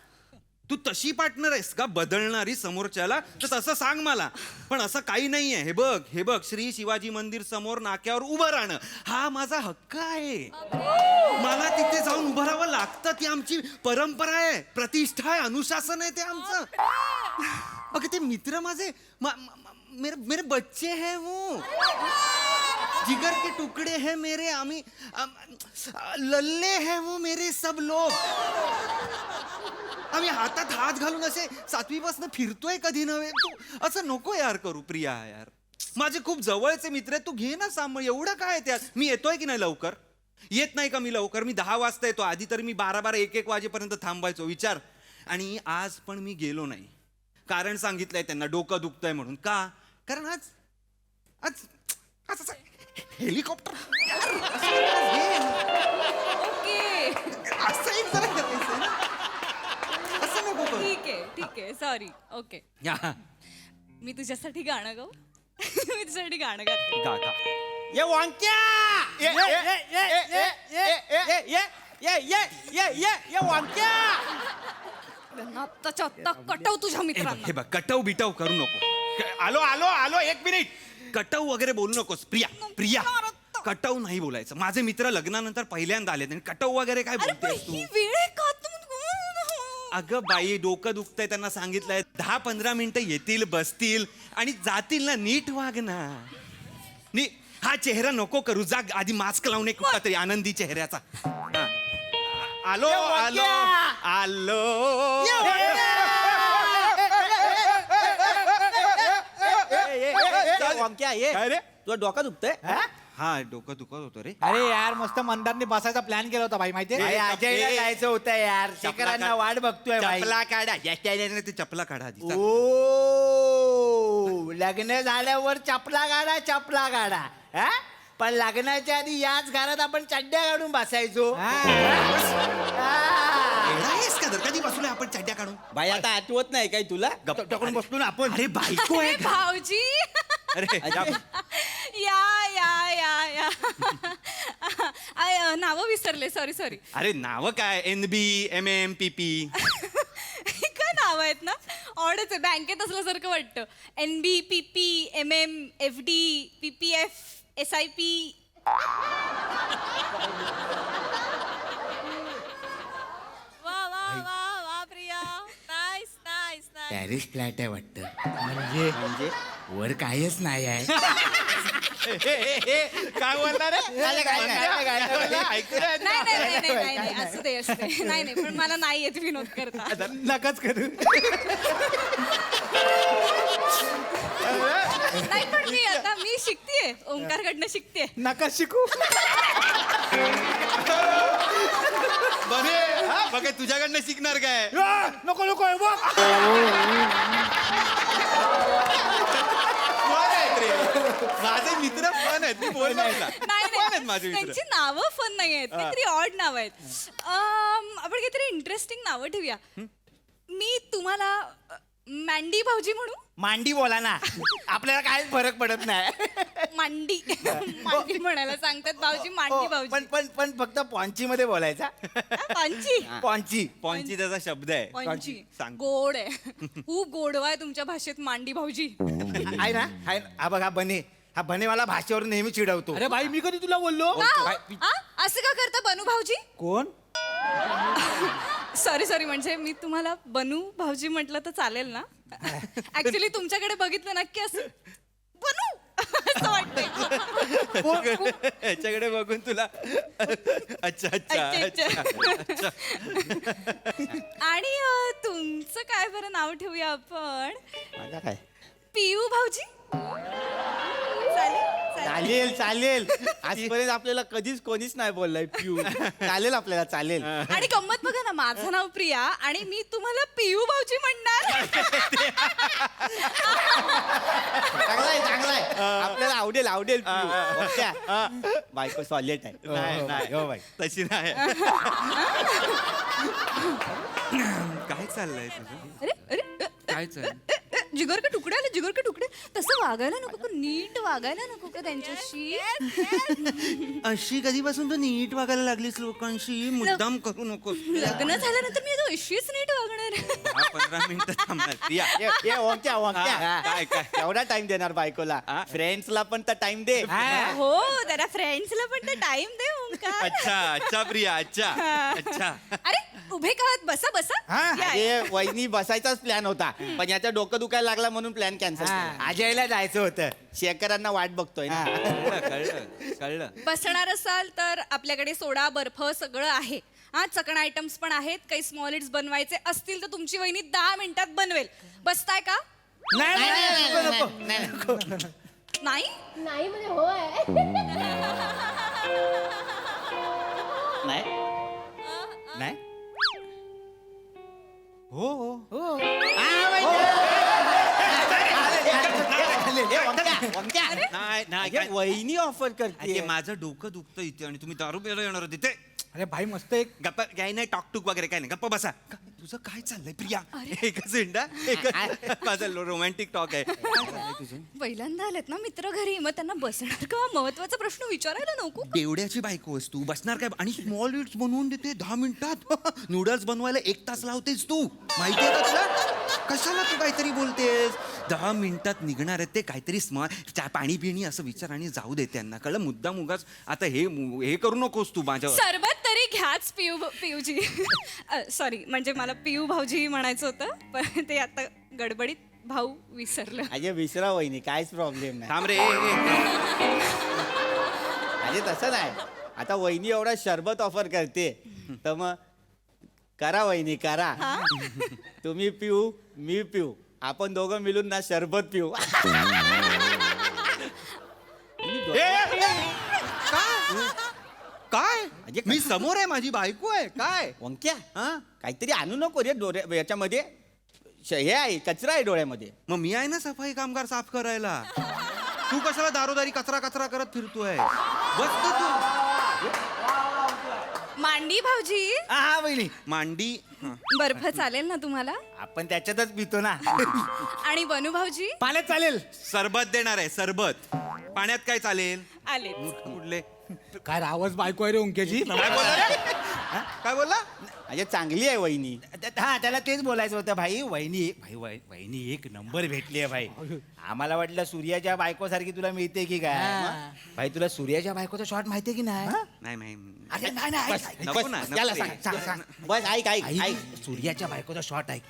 Speaker 12: तू तशी पार्टनर आहेस का बदलणारी समोरच्याला? तर तसं सांग मला. पण असं काही नाहीये. हे बघ श्री शिवाजी मंदिर समोर नाक्यावर उभं राहणं हा माझा हक्क आहे. मला तिथे जाऊन उभं राहावं लागतं. ती आमची परंपरा आहे, प्रतिष्ठा आहे, अनुशासन आहे ते आमचं. अगं ते मित्र माझे मेरे बच्चे हैं वो, जिगर के टुकड़े हैं मेरे. आम्ही लल्ले हैं वो मेरे सब लोग. आम्ही हातात हात घालून असे 7वीपासून फिरतोय कधी नव्हे. तू असं नको यार करू प्रिया. यार माझे खूप जवळचे मित्र आहेत, तू घे ना सांभाळ. एवढं काय त्यात? मी येतोय की नाही लवकर? येत नाही का मी लवकर? मी 10 वाजता येतो. आधी तर मी 12-12, 1-1 वाजेपर्यंत थांबायचो. विचार. आणि आज पण मी गेलो नाही. कारण सांगितलंय त्यांना, डोकं दुखतंय म्हणून. का? कारण आज आज आज असं हेलिकॉप्टर
Speaker 11: ओके,
Speaker 12: असं एक जरा करायचं ना. असं नको करू.
Speaker 11: ठीक आहे सॉरी. ओके, मी तुझ्यासाठी गाणं गाऊ? मी तुझ्यासाठी गाणं गाते.
Speaker 12: गा गा.
Speaker 3: ये वांक्या ये वांक्या.
Speaker 11: आत्ताच्या आत्ता कटव तुझ्या मित्रांना.
Speaker 12: हे बघ कटव बिटव करू नको. आलो 1 मिनिट. कटव वगैरे बोलू नकोस प्रिया. कटव नाही बोलायचं. माझे मित्र लग्नानंतर पहिल्यांदा आले आणि कटव वगैरे काय
Speaker 11: अरे पण
Speaker 12: बोलतेस तू?
Speaker 11: ही वेळ आहे का?
Speaker 12: अगं बाई, डोकं दुखतंय, त्यांना सांगितलंय 10-15 मिनिटं येतील, बसतील आणि जातील ना. नीट वाग ना. हा चेहरा नको करू. जा आधी मास्क लावून एक कुठला तरी आनंदी चेहऱ्याचा. हा. आलो.
Speaker 3: वांक्या ये.
Speaker 12: काय रे?
Speaker 3: तुझं डोकं दुखतंय?
Speaker 12: हा डोकं दुखत होतं रे.
Speaker 4: अरे यार मस्त मंदारने बसायचा प्लॅन केला होता भाई, माहितीये?
Speaker 3: भाई, अजयला जायचं होतं यार. शेखरांना वाट बघतोय भाई.
Speaker 12: चपला काढा. ते चपला काढा आधी. चल.
Speaker 3: ओ लग्न झाल्यावर चपला काढा हा? पण लग्नाच्या आधी याच घरात आपण चड्ड्या काढून बसायचो.
Speaker 12: येडा आहेस का? कधी बसलोय आपण चड्ड्या काढून?
Speaker 3: भाई आता आठवत नाही काय तुला?
Speaker 12: टाकून बसलो ना आपण. अरे बायको आहे का?
Speaker 11: भाऊजी
Speaker 12: अरे
Speaker 11: या नावं विसरले. सॉरी.
Speaker 12: अरे नाव काय? NB MM PP.
Speaker 11: काय नाव आहेत ना? ऑडच आहे, बँकेत असल्यासारखं वाटतं. NB PP MM FD PPF SIP. वा प्रिया. नाईस.
Speaker 3: पॅरिस फ्लॅट आहे वाटतं. म्हणजे वर कायच नाही आहे.
Speaker 12: काय बोलणार रे?
Speaker 11: नाही असू दे. नाही पण मला नाही येत विनोद करता.
Speaker 3: नकाच करू.
Speaker 11: नाही पण मी शिकतेय, ओंकारकडनं शिकतेय.
Speaker 3: नका शिकू.
Speaker 12: बघ तुझ्याकडनं शिकणार काय?
Speaker 3: नको
Speaker 12: माझे मित्र फन आहेत. मी बोलणार ना.
Speaker 11: नाही
Speaker 12: माझे मित्र.
Speaker 11: त्यांची नावं फन नाही आहेत, काहीतरी ऑड नाव आहेत. आपण काहीतरी इंटरेस्टिंग नावं ठेवूया. मी तुम्हाला मँडी भाऊजी म्हणू?
Speaker 3: मांडी बोला ना. आपल्याला काय फरक पडत नाही.
Speaker 11: मांडी म्हणायला सांगतात भाऊजी. मांडी भाऊजी.
Speaker 3: पण फक्त पॉन्ची मध्ये बोलायचा.
Speaker 11: पॉन्ची
Speaker 12: पॉन्ची त्याचा शब्द आहे.
Speaker 11: पॉन्ची
Speaker 12: सांग.
Speaker 11: गोड आहे. खूप गोडवा आहे तुमच्या भाषेत मांडी भाऊजी.
Speaker 3: आहे ना. हा बघा बने. हा बने मला भाषेवर नेहमी चिडवतो.
Speaker 4: अरे भाई मी कधी तुला बोललो?
Speaker 11: असं का करता बनू भाऊजी?
Speaker 4: कोण?
Speaker 11: सॉरी म्हणजे मी तुम्हाला बनू भाऊजी म्हटलं तर चालेल ना? ऍक्च्युली तुमच्याकडे बघितलं नक्की असं बनू असं वाटतंय.
Speaker 12: याच्याकडे बघून तुला अच्छा.
Speaker 11: आणि तुमचं काय बरं नाव ठेवूया आपण?
Speaker 3: माझा काय?
Speaker 11: पियू भाऊजी
Speaker 3: चालेल. आजपर्यंत आपल्याला कधीच कोणीच नाही बोललाय पिऊ. चालेल आपल्याला, चालेल.
Speaker 11: आणि गंमत बघा ना, माझं नाव प्रिया आणि मी तुम्हाला पियू भाऊजी म्हणणार.
Speaker 3: चांगलाय. आपल्याला आवडेल पिऊ. बायको सॉलिड आहे.
Speaker 12: नाही
Speaker 3: हो बाई.
Speaker 12: तशी नाही. काय चाललंय तुझं?
Speaker 11: अरे
Speaker 12: काय चाललंय?
Speaker 8: जिगर के तुकडे आले, जिगर के तुकडे. तसं वागायला नको का? नीट वागायला नको का त्यांच्याशी?
Speaker 12: अशी कधीपासून तू नीट वागायला लागलीस लोकांशी? मुद्दाम करू नकोस.
Speaker 8: लग्न झाल्यानंतर मी आता अशीच नीट वागणार.
Speaker 12: 15 मिनिटं थांबणार प्रिया.
Speaker 3: ओंक्या ओंक्या
Speaker 12: काय काय
Speaker 3: एवढा टाइम देणार बायकोला? फ्रेंड्सला पण तर टाइम दे.
Speaker 8: हो, त्याला फ्रेंड्सला पण तर टाइम दे ओंकार.
Speaker 12: अच्छा अच्छा प्रिया अच्छा अच्छा.
Speaker 8: अरे उभे का आहात? बसा बसा. या, या.
Speaker 3: अरे वहिनी बसायचाच प्लॅन होता, पण याचा डोकं दुखायला लागला म्हणून प्लॅन कॅन्सल. अजयला जायचं होतं, शेखरांना वाट बघतोय ना.
Speaker 12: कळलं कळलं.
Speaker 8: बसणार असाल तर आपल्याकडे सोडा बर्फ सगळं आहे. हा, चकणा आयटम्स पण आहेत. काही स्मॉल इट्स बनवायचे असतील तर तुमची वहिनी 10 मिनिटात बनवेल. बसताय का?
Speaker 3: नाही
Speaker 8: नाही
Speaker 13: नाही म्हणजे होय.
Speaker 3: नाही
Speaker 12: हो हो. नाही नाही काय-
Speaker 3: वहिनी ऑफर करते.
Speaker 12: अरे, माझं डोकं दुखतं इथे आणि तुम्ही दारू प्यायला येणार होते तिथे.
Speaker 4: अरे भाई मस्त एक
Speaker 12: गप्पा काही नाही, टॉक टूक वगैरे काय नाही, गप्पा बसा. तुझं काय चाललंय प्रिया? एकच मिनिट हा. एकच माझा रोमॅन्टिक टॉक आहे.
Speaker 8: पहिल्यांदा आलेत ना मित्र घरी, मग त्यांना बसणार का? महत्वाचा प्रश्न विचारायला नको.
Speaker 12: बेवड्याची बायको आहेस तू, बसणार काय? आणि स्मॉल इट्स बनवून देते 10 मिनिटात. नूडल्स बनवायला 1 तास लावतेस तू, माहितीये का तुला? कशाला तू काहीतरी बोलतेस? 10 मिनिटात निघणार आहेत ते काहीतरी स्मॉल पाणी पिणी असं विचार आणि जाऊ दे त्यांना. कळलं? मुद्दाम उगाच आता हे करू नकोस तू माझ्यावर.
Speaker 8: सरबत तरी घ्याच पिऊजी. सॉरी, म्हणजे मला पिऊ भाऊजी म्हणायचं होतं, पण ते आता गडबडीत भाऊ विसरलं.
Speaker 3: अजय विसरा वहिनी, काहीच प्रॉब्लेम नाही.
Speaker 12: थांब रे.
Speaker 3: अजय तसं नाही, आता वहिनी एवढा शरबत ऑफर करते तर मग करा वहिनी करा. तुम्ही पिऊ मी पिऊ, आपण दोघं मिळून ना शरबत पिऊ.
Speaker 12: काय मी समोर आहे, माझी बायको आहे. काय
Speaker 3: वंक्या काहीतरी आणू नको रे डोळे याच्यामध्ये. हे आहे, कचरा आहे डोळ्यामध्ये.
Speaker 12: मग मी आहे ना सफाई कामगार साफ करायला. तू कशाला दारोदारी कचरा कचरा करत फिरतोय? बस तू.
Speaker 8: मांडी भाऊजी,
Speaker 3: हा वहिनी,
Speaker 12: मांडी.
Speaker 8: बर्फ चालेल ना तुम्हाला?
Speaker 3: आपण त्याच्यातच पितो ना.
Speaker 8: आणि बनू भाऊजी
Speaker 3: पाण्यात चालेल.
Speaker 12: सरबत देणार आहे, सरबत. पाण्यात काय चालेल?
Speaker 8: आले.
Speaker 12: कुठले?
Speaker 4: काय रावच बायको आहे रे ओंक्याची.
Speaker 12: काय बोलला रे? काय बोलला?
Speaker 3: अजय चांगली आहे वहिनी. हा, त्याला तेच बोलायचं होतं भाई. वहिनी एक नंबर भेटली आहे भाई. आम्हाला वाटलं सूर्याच्या बायकोसारखी तुला मिळते की काय. भाई तुला सूर्याच्या बायकोचा शॉट माहितीये की नाही?
Speaker 12: नाही
Speaker 3: अरे नाही
Speaker 12: नको ना, नको
Speaker 3: त्याला
Speaker 12: रे.
Speaker 3: सांग. बस ऐक सूर्याच्या बायकोचा शॉट ऐक.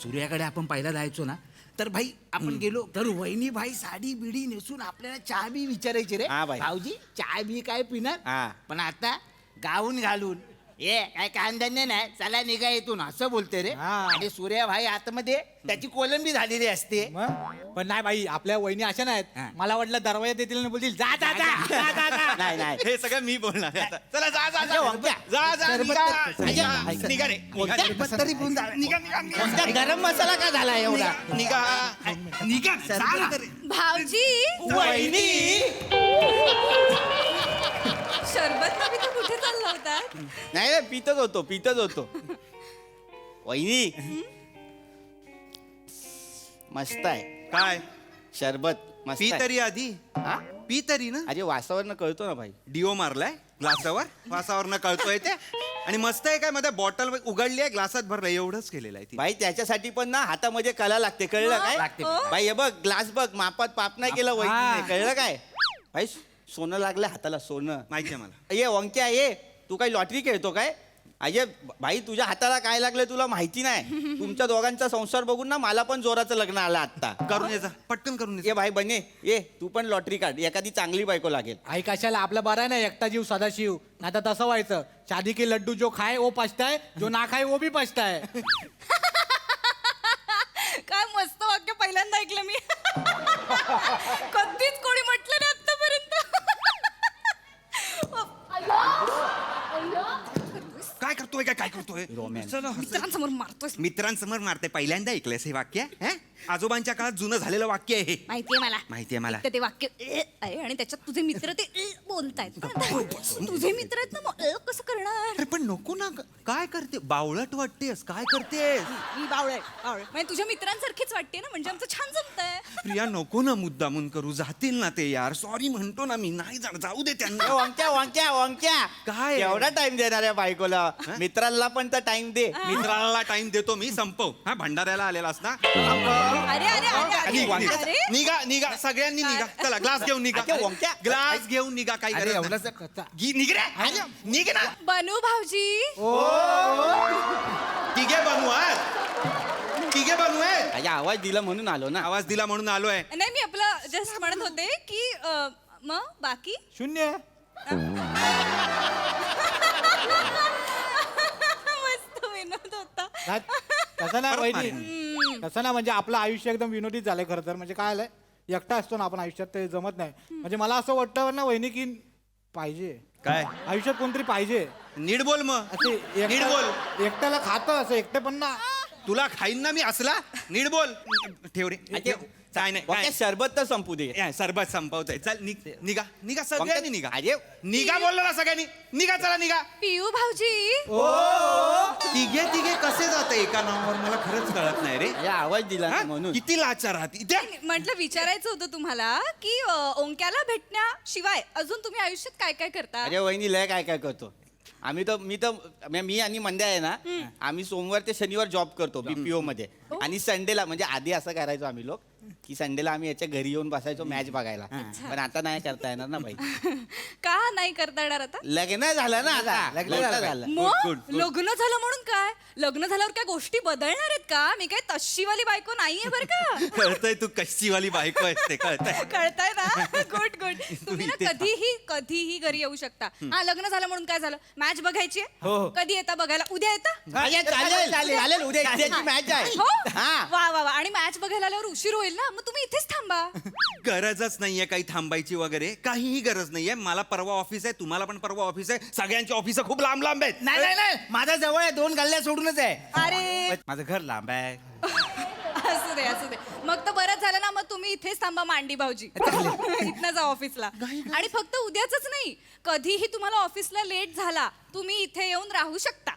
Speaker 3: सूर्याकडे आपण पहिला जायचो ना, तर भाई आपण गेलो तर वहिनी भाई साडी बिडी नेसून आपल्याला चहा बी विचारायची रे. भाऊजी चहा बी काय पिणार? पण आता गाऊन घालून काय कांदा नाही, चला निघा येतून असं बोलते रे. आणि सूर्या भाई आतमध्ये त्याची कोलंबी झालेली असते.
Speaker 4: पण नाही भाई, आपल्या वहिनी अशा नाहीत. मला वाटलं दरवाजा देतील आणि बोलतील जा जा जा.
Speaker 3: नाही नाही
Speaker 12: हे सगळं मी बोलणार आता. चला जा जा
Speaker 3: अरे
Speaker 12: जा
Speaker 3: वंक्या.
Speaker 12: जा जा निघा. निघा रे.
Speaker 3: सरबत तरी पिऊन जा.
Speaker 12: निघा निघा निघा.
Speaker 3: वंक्या, गरम मसाला का झाला एवढा?
Speaker 12: निघा निघा.
Speaker 3: सरबत तरी.
Speaker 8: भाऊजी,
Speaker 3: वहिनी
Speaker 8: शरबत नव्हे तर कुठे चालला होता?
Speaker 3: नाही रे, पितच होतो. वहिनी मस्त आहे.
Speaker 12: काय
Speaker 3: शरबत मस्त
Speaker 12: पी
Speaker 3: आहे.
Speaker 12: तरी आधी.
Speaker 3: हा?
Speaker 12: पी तरी ना.
Speaker 3: अरे वासावरनं कळतो ना भाई.
Speaker 12: डिओ मारलाय ग्लासावर, वासावरनं कळतोय ते. आणि मस्त आहे काय, मध्ये बॉटल उघडली आहे, ग्लासात भरलं, एवढंच केलेलं आहे ती.
Speaker 3: भाई त्याच्यासाठी पण ना हातामध्ये कला लागते, कळलं काय? भाई हे बघ, ग्लास बघ, मापात पाप नाही केलं वहिनीने, कळलं काय? भाई सोनं लागलं हाताला, सोनं.
Speaker 12: माहिती आहे मला.
Speaker 3: ये वंक्या ये, तू काही लॉटरी खेळतो काय? अजय भाई तुझ्या हाताला काय लागलंय तुला माहिती नाही. तुमच्या दोघांचा संसार बघून ना मला पण जोराचं लग्न आलं आता.
Speaker 12: करून ये जा, पटकन करून
Speaker 3: ये भाई बने ये, तू पण लॉटरी काढ, एखादी चांगली बायको लागेल.
Speaker 4: आई कशाला, आपला बरा आहे ना एकटा जीव सदाशिव. नाही तर तसं व्हायचं, शादी के लड्डू जो खाए वो पछताए, जो ना खाए वो भी पछताए.
Speaker 8: काय मस्त वाक्य पहिल्यांदा ऐकलं मी. कधीच कोणी म्हटलं नाही आतापर्यंत.
Speaker 12: काय करतोय काय करतोय? चला,
Speaker 8: मित्रांसमोर मारतोय.
Speaker 12: मित्रांसमोर मारते. पहिल्यांदा ऐकलंयस हे वाक्य? आजोबांच्या काळात जुनं झालेलं वाक्य आहे हे.
Speaker 8: माहितीये मला.
Speaker 12: माहितीये मला.
Speaker 8: ते वाक्य आहे आणि त्याच्यात तुझे मित्र ते
Speaker 6: बोलतायत पण आता तुझे मित्र आहेत ना मग कसं करणार?
Speaker 12: अरे पण नको ना, काय करते? बावळट वाटतेस, काय करतेस?
Speaker 6: मी बावळे म्हणजे तुझ्या मित्रांसारखीच वाटते ना, म्हणजे आमचं छान जमतंय.
Speaker 12: प्रिया नको ना मुद्दामून करू, जातील ना ते यार. सॉरी म्हणतो ना मी, नाही जाऊ दे त्यांना.
Speaker 2: वांक्या
Speaker 12: काय?
Speaker 2: एवढा टाइम देणार आहे बायकोला? मित्रांना पण तर टाइम दे.
Speaker 12: मित्राला टाइम देतो मी, संपव. हा भंडाऱ्याला आलेलास ना?
Speaker 6: अरे अरे अरे अरे अरे
Speaker 12: निघा निघा, सगळ्यांनी निघा. चला ग्लास घेऊन निघा. ग्लास घेऊन निघा. काही
Speaker 3: अरे
Speaker 12: गरज नाही.
Speaker 3: एवढासा कथा.
Speaker 12: निघ रे, निघ ना.
Speaker 6: बनू भाऊजी
Speaker 12: तिघे बनू आहेत, तिघे बनू आहेत.
Speaker 2: आवाज दिला म्हणून आलो ना.
Speaker 12: आवाज दिला म्हणून आलोय.
Speaker 6: नाही मी आपलं जस्ट म्हणत होते की मग बाकी
Speaker 4: 0.
Speaker 6: मस्त विनोद होता.
Speaker 4: तसं ना
Speaker 12: परत
Speaker 4: वहिनी, तसं ना म्हणजे आपलं आयुष्य एकदम विनोदीच झालंय खरं तर. म्हणजे काय आलंय, एकटा असतो ना आपण आयुष्यात, ते जमत नाही. म्हणजे मला असं वाटतं ना वहिनी की पाहिजे
Speaker 12: काय
Speaker 4: आयुष्यात कोणतरी पाहिजे.
Speaker 12: नीट बोल मग.
Speaker 4: असे
Speaker 12: नीट बोल.
Speaker 4: एकट्याला खातं असं एकटे पण ना.
Speaker 12: तुला खाईन ना मी असला. नीट बोल. ठेव रे. काय नाही काय.
Speaker 2: सरबत तर संपू दे.
Speaker 12: सरबत संपवतोय. चल निघा निघा, सगळ्यांनी निघा.
Speaker 2: अरे
Speaker 12: निघा बोललो ना सगळ्यांनी. निघा, चला निघा.
Speaker 6: पियू भाऊजी
Speaker 12: तिघे कसे जात एका नावावर, मला खरंच कळत नाही रे.
Speaker 2: आवाज दिला
Speaker 12: हा?
Speaker 2: म्हणून.
Speaker 12: किती लाचार आहात इथे.
Speaker 6: म्हटलं विचारायचं होतं तुम्हाला की ओंक्याला भेटण्याशिवाय अजून तुम्ही आयुष्यात काय काय करता?
Speaker 2: अरे वहिनी लय काय काय करतो मी आणि मंद्या आहे ना, आम्ही सोमवार ते शनिवार जॉब करतो बीपीओ मध्ये. आणि संडेला म्हणजे आधी असं करायचो आम्ही लोक की संडेला आम्ही याच्या घरी येऊन बसायचो मॅच बघायला. पण आता नाही करता येणार ना बाई.
Speaker 6: का नाही करता येणार आता?
Speaker 2: लग्न झालं ना आता. लग्न झालं.
Speaker 6: मग लग्न झालं म्हणून काय? लग्न झाल्यावर काय गोष्टी बदलणार आहेत का? मी काय तशीवाली बायको नाहीये बरं का.
Speaker 12: कळतंय तू कशीवाली बायको आहेस ते, कळतंय.
Speaker 6: कळताय ना? Good good. तुम्ही ना कधीही घरी येऊ शकता. हा लग्न झालं म्हणून काय झालं? मॅच बघायची आहे? कधी येता बघायला? उद्या येता?
Speaker 2: चालेल उद्या मॅच आहे.
Speaker 6: हो? वा वा वा. आणि मॅच बघायला आल्यावर उशीर होईल ना, मग तुम्ही इथेच थांबा.
Speaker 12: गरजच नाहीये काही थांबायची वगैरे, काहीही गरज नाहीये. मला परवा ऑफिस आहे, तुम्हाला पण परवा ऑफिस आहे. सगळ्यांची ऑफिस खूप लांब लांब आहेत.
Speaker 3: नाही माझा जवळ आहे, 2 गल्ल्या सोडूनच आहे.
Speaker 6: अरे
Speaker 3: माझं घर लांब आहे.
Speaker 6: असू दे. मग तर बरंच झालं ना, मग तुम्ही इथेच थांबा मांडी भाऊजी. इथनं जा ऑफिसला. आणि फक्त उद्याच नाही, कधीही तुम्हाला ऑफिसला लेट झाला तुम्ही इथे येऊन राहू शकता.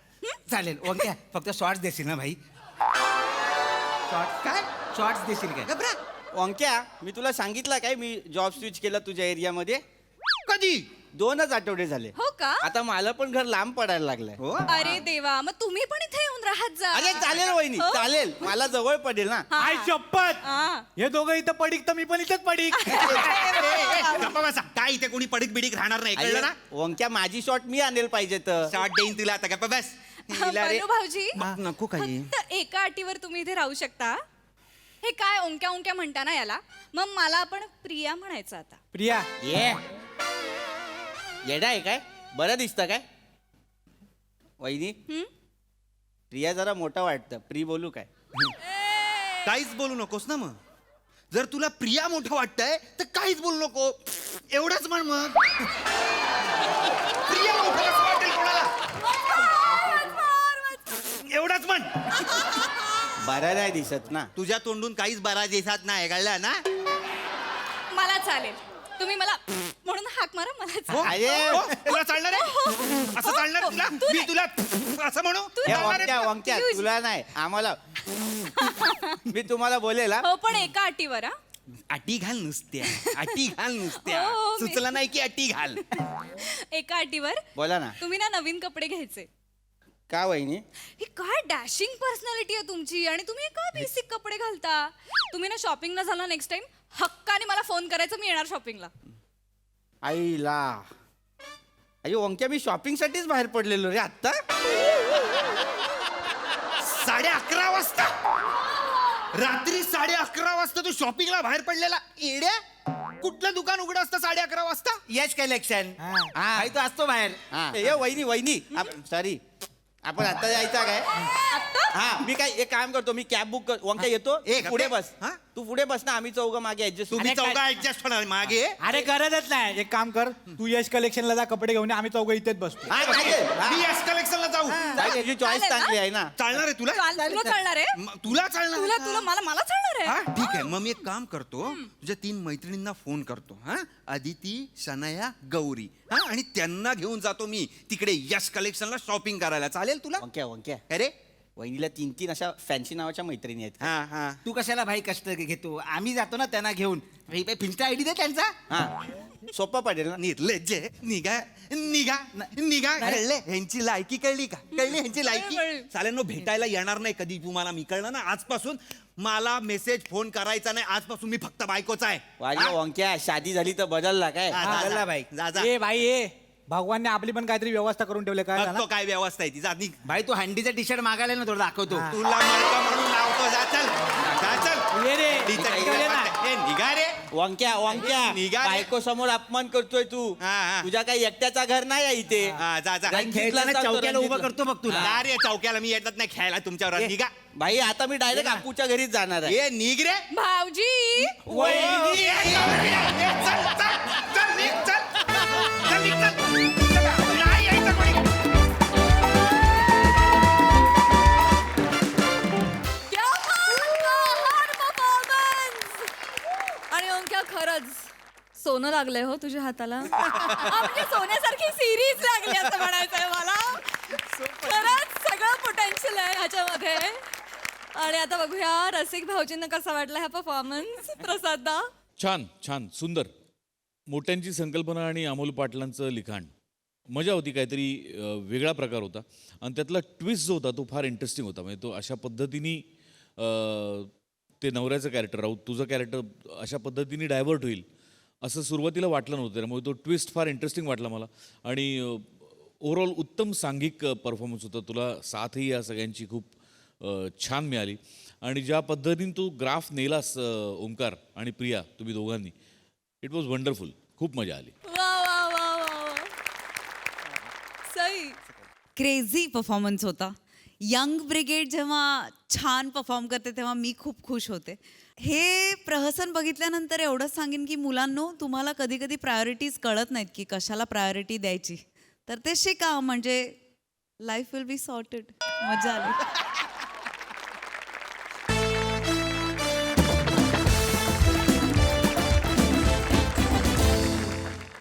Speaker 3: चालेल. ओके, फक्त शॉर्ट्स देशील ना भाई? शॉर्ट्स देशील काय?
Speaker 2: ओंक्या, मी तुला सांगितलं काय मी जॉब स्विच केला तुझ्या एरियामध्ये?
Speaker 12: कधी?
Speaker 2: 2च आठवडे झाले.
Speaker 6: हो का?
Speaker 2: आता मला पण घर लांब पडायला लागलंय.
Speaker 6: अरे देवा, मग तुम्ही पण इथे येऊन राहत जा.
Speaker 2: अरे चालेल वहिनी,
Speaker 6: हो?
Speaker 2: चालेल. मला जवळ पडेल ना.
Speaker 4: आय शपथ,
Speaker 6: हा.
Speaker 4: हे दोघं इथं पडीक तर मी पण इथंच पडीक.
Speaker 12: गप्पा बसा. काय इथे कोणी पडीक बिडीक राहणार नाही, कळलं ना?
Speaker 2: ओंक्या माझी शॉट मी आणेल पाहिजे तर.
Speaker 12: शॉर्ट देईन तुला आता. गप्पा बस.
Speaker 6: बनू भाऊजी,
Speaker 12: नको काही.
Speaker 6: फक्त एका अटीवर तुम्ही इथे राहू शकता. हे काय ओंक्या म्हणता ना याला, मग मला आपण प्रिया म्हणायचं आता.
Speaker 4: प्रिया
Speaker 2: येडा आहे काय? बरं दिसतं काय वहिनी? प्रिया जरा मोठा वाटतं. प्री बोलू काय?
Speaker 12: काहीच बोलू नकोस ना मग. जर तुला प्रिया मोठं वाटतंय तर काहीच बोलू नको. एवढंच म्हण मग. प्रिया मोठं कसं वाटेल कोणाला? एवढंच म्हण.
Speaker 2: बरं नाही दिसत ना.
Speaker 12: तुझ्या तोंडून काहीच बरा दिसत नाही, कळलं ना?
Speaker 6: मला चालेल. तुम्ही मला म्हणून हाक मारा, मला चालेल.
Speaker 12: हो? तुला चालणार आहे? असं चालणार तुला? मी तुला असं म्हणू?
Speaker 2: ओंक्या तुला नाही, आम्हाला. मी तुम्हाला बोलेल.
Speaker 6: हो पण एका अटीवर. हा
Speaker 12: अटी घाल नुसत्या. अटी घाल नुसत्या.
Speaker 6: हो,
Speaker 12: सुचलं नाही की अटी घाल.
Speaker 6: एका अटीवर.
Speaker 2: बोला ना.
Speaker 6: तुम्ही ना नवीन कपडे घ्यायचे.
Speaker 2: का वहिनी?
Speaker 6: ही काय डॅशिंग पर्सनॅलिटी आहे तुमची, आणि तुम्ही का बेसिक कपडे घालता? तुम्ही ना शॉपिंग न झाला नेक्स्ट टाइम हक्काने मला फोन करायचं, मी येणार शॉपिंगला.
Speaker 2: आईला अरे ओंक्या, मी शॉपिंग साठीच बाहेर पडलेलो रे आता.
Speaker 12: 11:30 वाजता, रात्री 11:30 वाजता तू शॉपिंगला बाहेर पडलेला येड्या. कुठलं दुकान उघडं असतं 11:30 वाजता?
Speaker 3: यश कलेक्शन.
Speaker 2: हा तो असतो बाहेर. वहिनी सॉरी, आपण आता जायचा काय?
Speaker 11: वाटतं
Speaker 2: हा मी काय एक काम करतो, मी कॅब बुक वंक्या येतो पुढे बस.
Speaker 12: हा?
Speaker 2: तू पुढे बस ना, आम्ही चौघं मागे ऍडजस्ट.
Speaker 12: तुम्ही चौघा ऍडजस्ट होणार मागे.
Speaker 4: अरे गरजच नाही, एक काम कर, तू यश कलेक्शनला जा, कपडे घेऊन ये, आम्ही चौघं इथेच बसतो.
Speaker 12: मी एस कलेक्शनला जाऊ.
Speaker 2: तुझी चॉईस चांगली आहे ना.
Speaker 12: चालणार आहे तुला?
Speaker 6: तुला चालणार आहे
Speaker 12: तुला चालणार
Speaker 6: तुला
Speaker 12: आहे का?
Speaker 6: तुला मला चालणार आहे
Speaker 12: हा ठीक आहे, मग मी एक काम करतो, तुझ्या 3 मैत्रिणींना फोन करतो. हा, अदिती, शनया, गौरी. हा, आणि त्यांना घेऊन जातो मी तिकडे यश कलेक्शनला शॉपिंग करायला. चालेल तुला?
Speaker 2: वंक्या
Speaker 12: अरे
Speaker 2: वहिनीला 3 अशा फॅन्सी नावाच्या मैत्रिणी आहेत.
Speaker 12: हा हा
Speaker 3: तू कशाला भाई कष्ट घेतो, आम्ही जातो ना त्यांना घेऊन. फिल्टर आयडी दे त्यांचा.
Speaker 2: हा सोपं पडेल ना.
Speaker 12: निर्लज्ज आहे. निघा निघा निघा. कळले ह्यांची लायकी कळली का? कळली ह्यांची लायकी. चालेल, भेटायला येणार नाही कधी तुम्हाला, मी कळलं ना. आजपासून मला मेसेज फोन करायचा नाही, आजपासून मी फक्त बायकोचा आहे.
Speaker 2: वाजवा वंक्या, शादी झाली तर बदलला काय?
Speaker 12: हा, जा, जा.
Speaker 3: भाई.
Speaker 12: जा जा.
Speaker 4: ए भाई ए, भगवानने आपली पण काहीतरी व्यवस्था करून ठेवले काय
Speaker 12: बघतो काय व्यवस्था आहे ती. जा निघ.
Speaker 3: भाई तू हंडीचा टी शर्ट मागायला ना, थोडं दाखवतो.
Speaker 12: तुला मडका म्हणून लावतो. जा चल. जा चल.
Speaker 4: ये रे,
Speaker 12: हंडीचा
Speaker 4: इकडे ये ना.
Speaker 12: ए, निघा रे.
Speaker 2: वंक्या
Speaker 12: निघा रे.
Speaker 2: बायको समोर अपमान करतोय तू.
Speaker 12: हा, हा.
Speaker 2: तुझ्या काही एकट्याचा घर नाही आहे इथे.
Speaker 12: हा, जा जा.
Speaker 3: खेळताना चौक्याला उभं करतो बघ तुला.
Speaker 12: जा रे चौक्याला, मी येतात नाही खेळायला तुमच्यावर. निघा.
Speaker 2: भाई आता मी डायरेक्ट अप्पूच्या घरीच जाणार आहे.
Speaker 12: ए निघ रे.
Speaker 6: भाऊजी
Speaker 12: वहिनी. चल चल चल निघ चल. चल निघ चल. चला, नाही यायचं कोणी.
Speaker 8: आणि ओंक्या खरंच सोनं लागलंय हो तुझ्या हाताला. म्हणजे सोन्यासारखी सिरीज लागली असं म्हणायचंय मला. खरंच सगळं पोटेन्शियल आहे ह्याच्यामध्ये. आणि आता बघूया रसिक भाऊजींना कसा वाटला हा परफॉर्मन्स. प्रसादा
Speaker 7: छान छान सुंदर. मोठ्यांची संकल्पना आणि अमोल पाटलांचं लिखाण, मजा होती. काहीतरी वेगळा प्रकार होता आणि त्यातला ट्विस्ट जो होता तो फार इंटरेस्टिंग होता. म्हणजे तो अशा पद्धतीने ते नवऱ्याचं कॅरेक्टर, राऊत तुझं कॅरेक्टर अशा पद्धतीने डायव्हर्ट होईल असं सुरुवातीला वाटलं नव्हतं. त्यामुळे तो ट्विस्ट फार इंटरेस्टिंग वाटला मला. आणि ओव्हरऑल उत्तम सांघिक परफॉर्मन्स होता. तुला साथही या सगळ्यांची खूप छान मिळाली. आणि ज्या पद्धतीने तू ग्राफ नेलास ओंकार आणि प्रिया, तुम्ही दोघांनी, इट वॉज वंडरफुल. खूप मजा आली.
Speaker 8: वा वा वा वा वा. सई
Speaker 9: क्रेझी परफॉर्मन्स होता. यंग ब्रिगेड जेव्हा छान परफॉर्म करते तेव्हा मी खूप खुश होते. हे प्रहसन बघितल्यानंतर एवढंच सांगेन की मुलांनो, तुम्हाला कधी कधी प्रायोरिटीज कळत नाहीत की कशाला प्रायोरिटी द्यायची, तर ते शिका, म्हणजे लाईफ विल बी सॉर्टेड. मजा आली.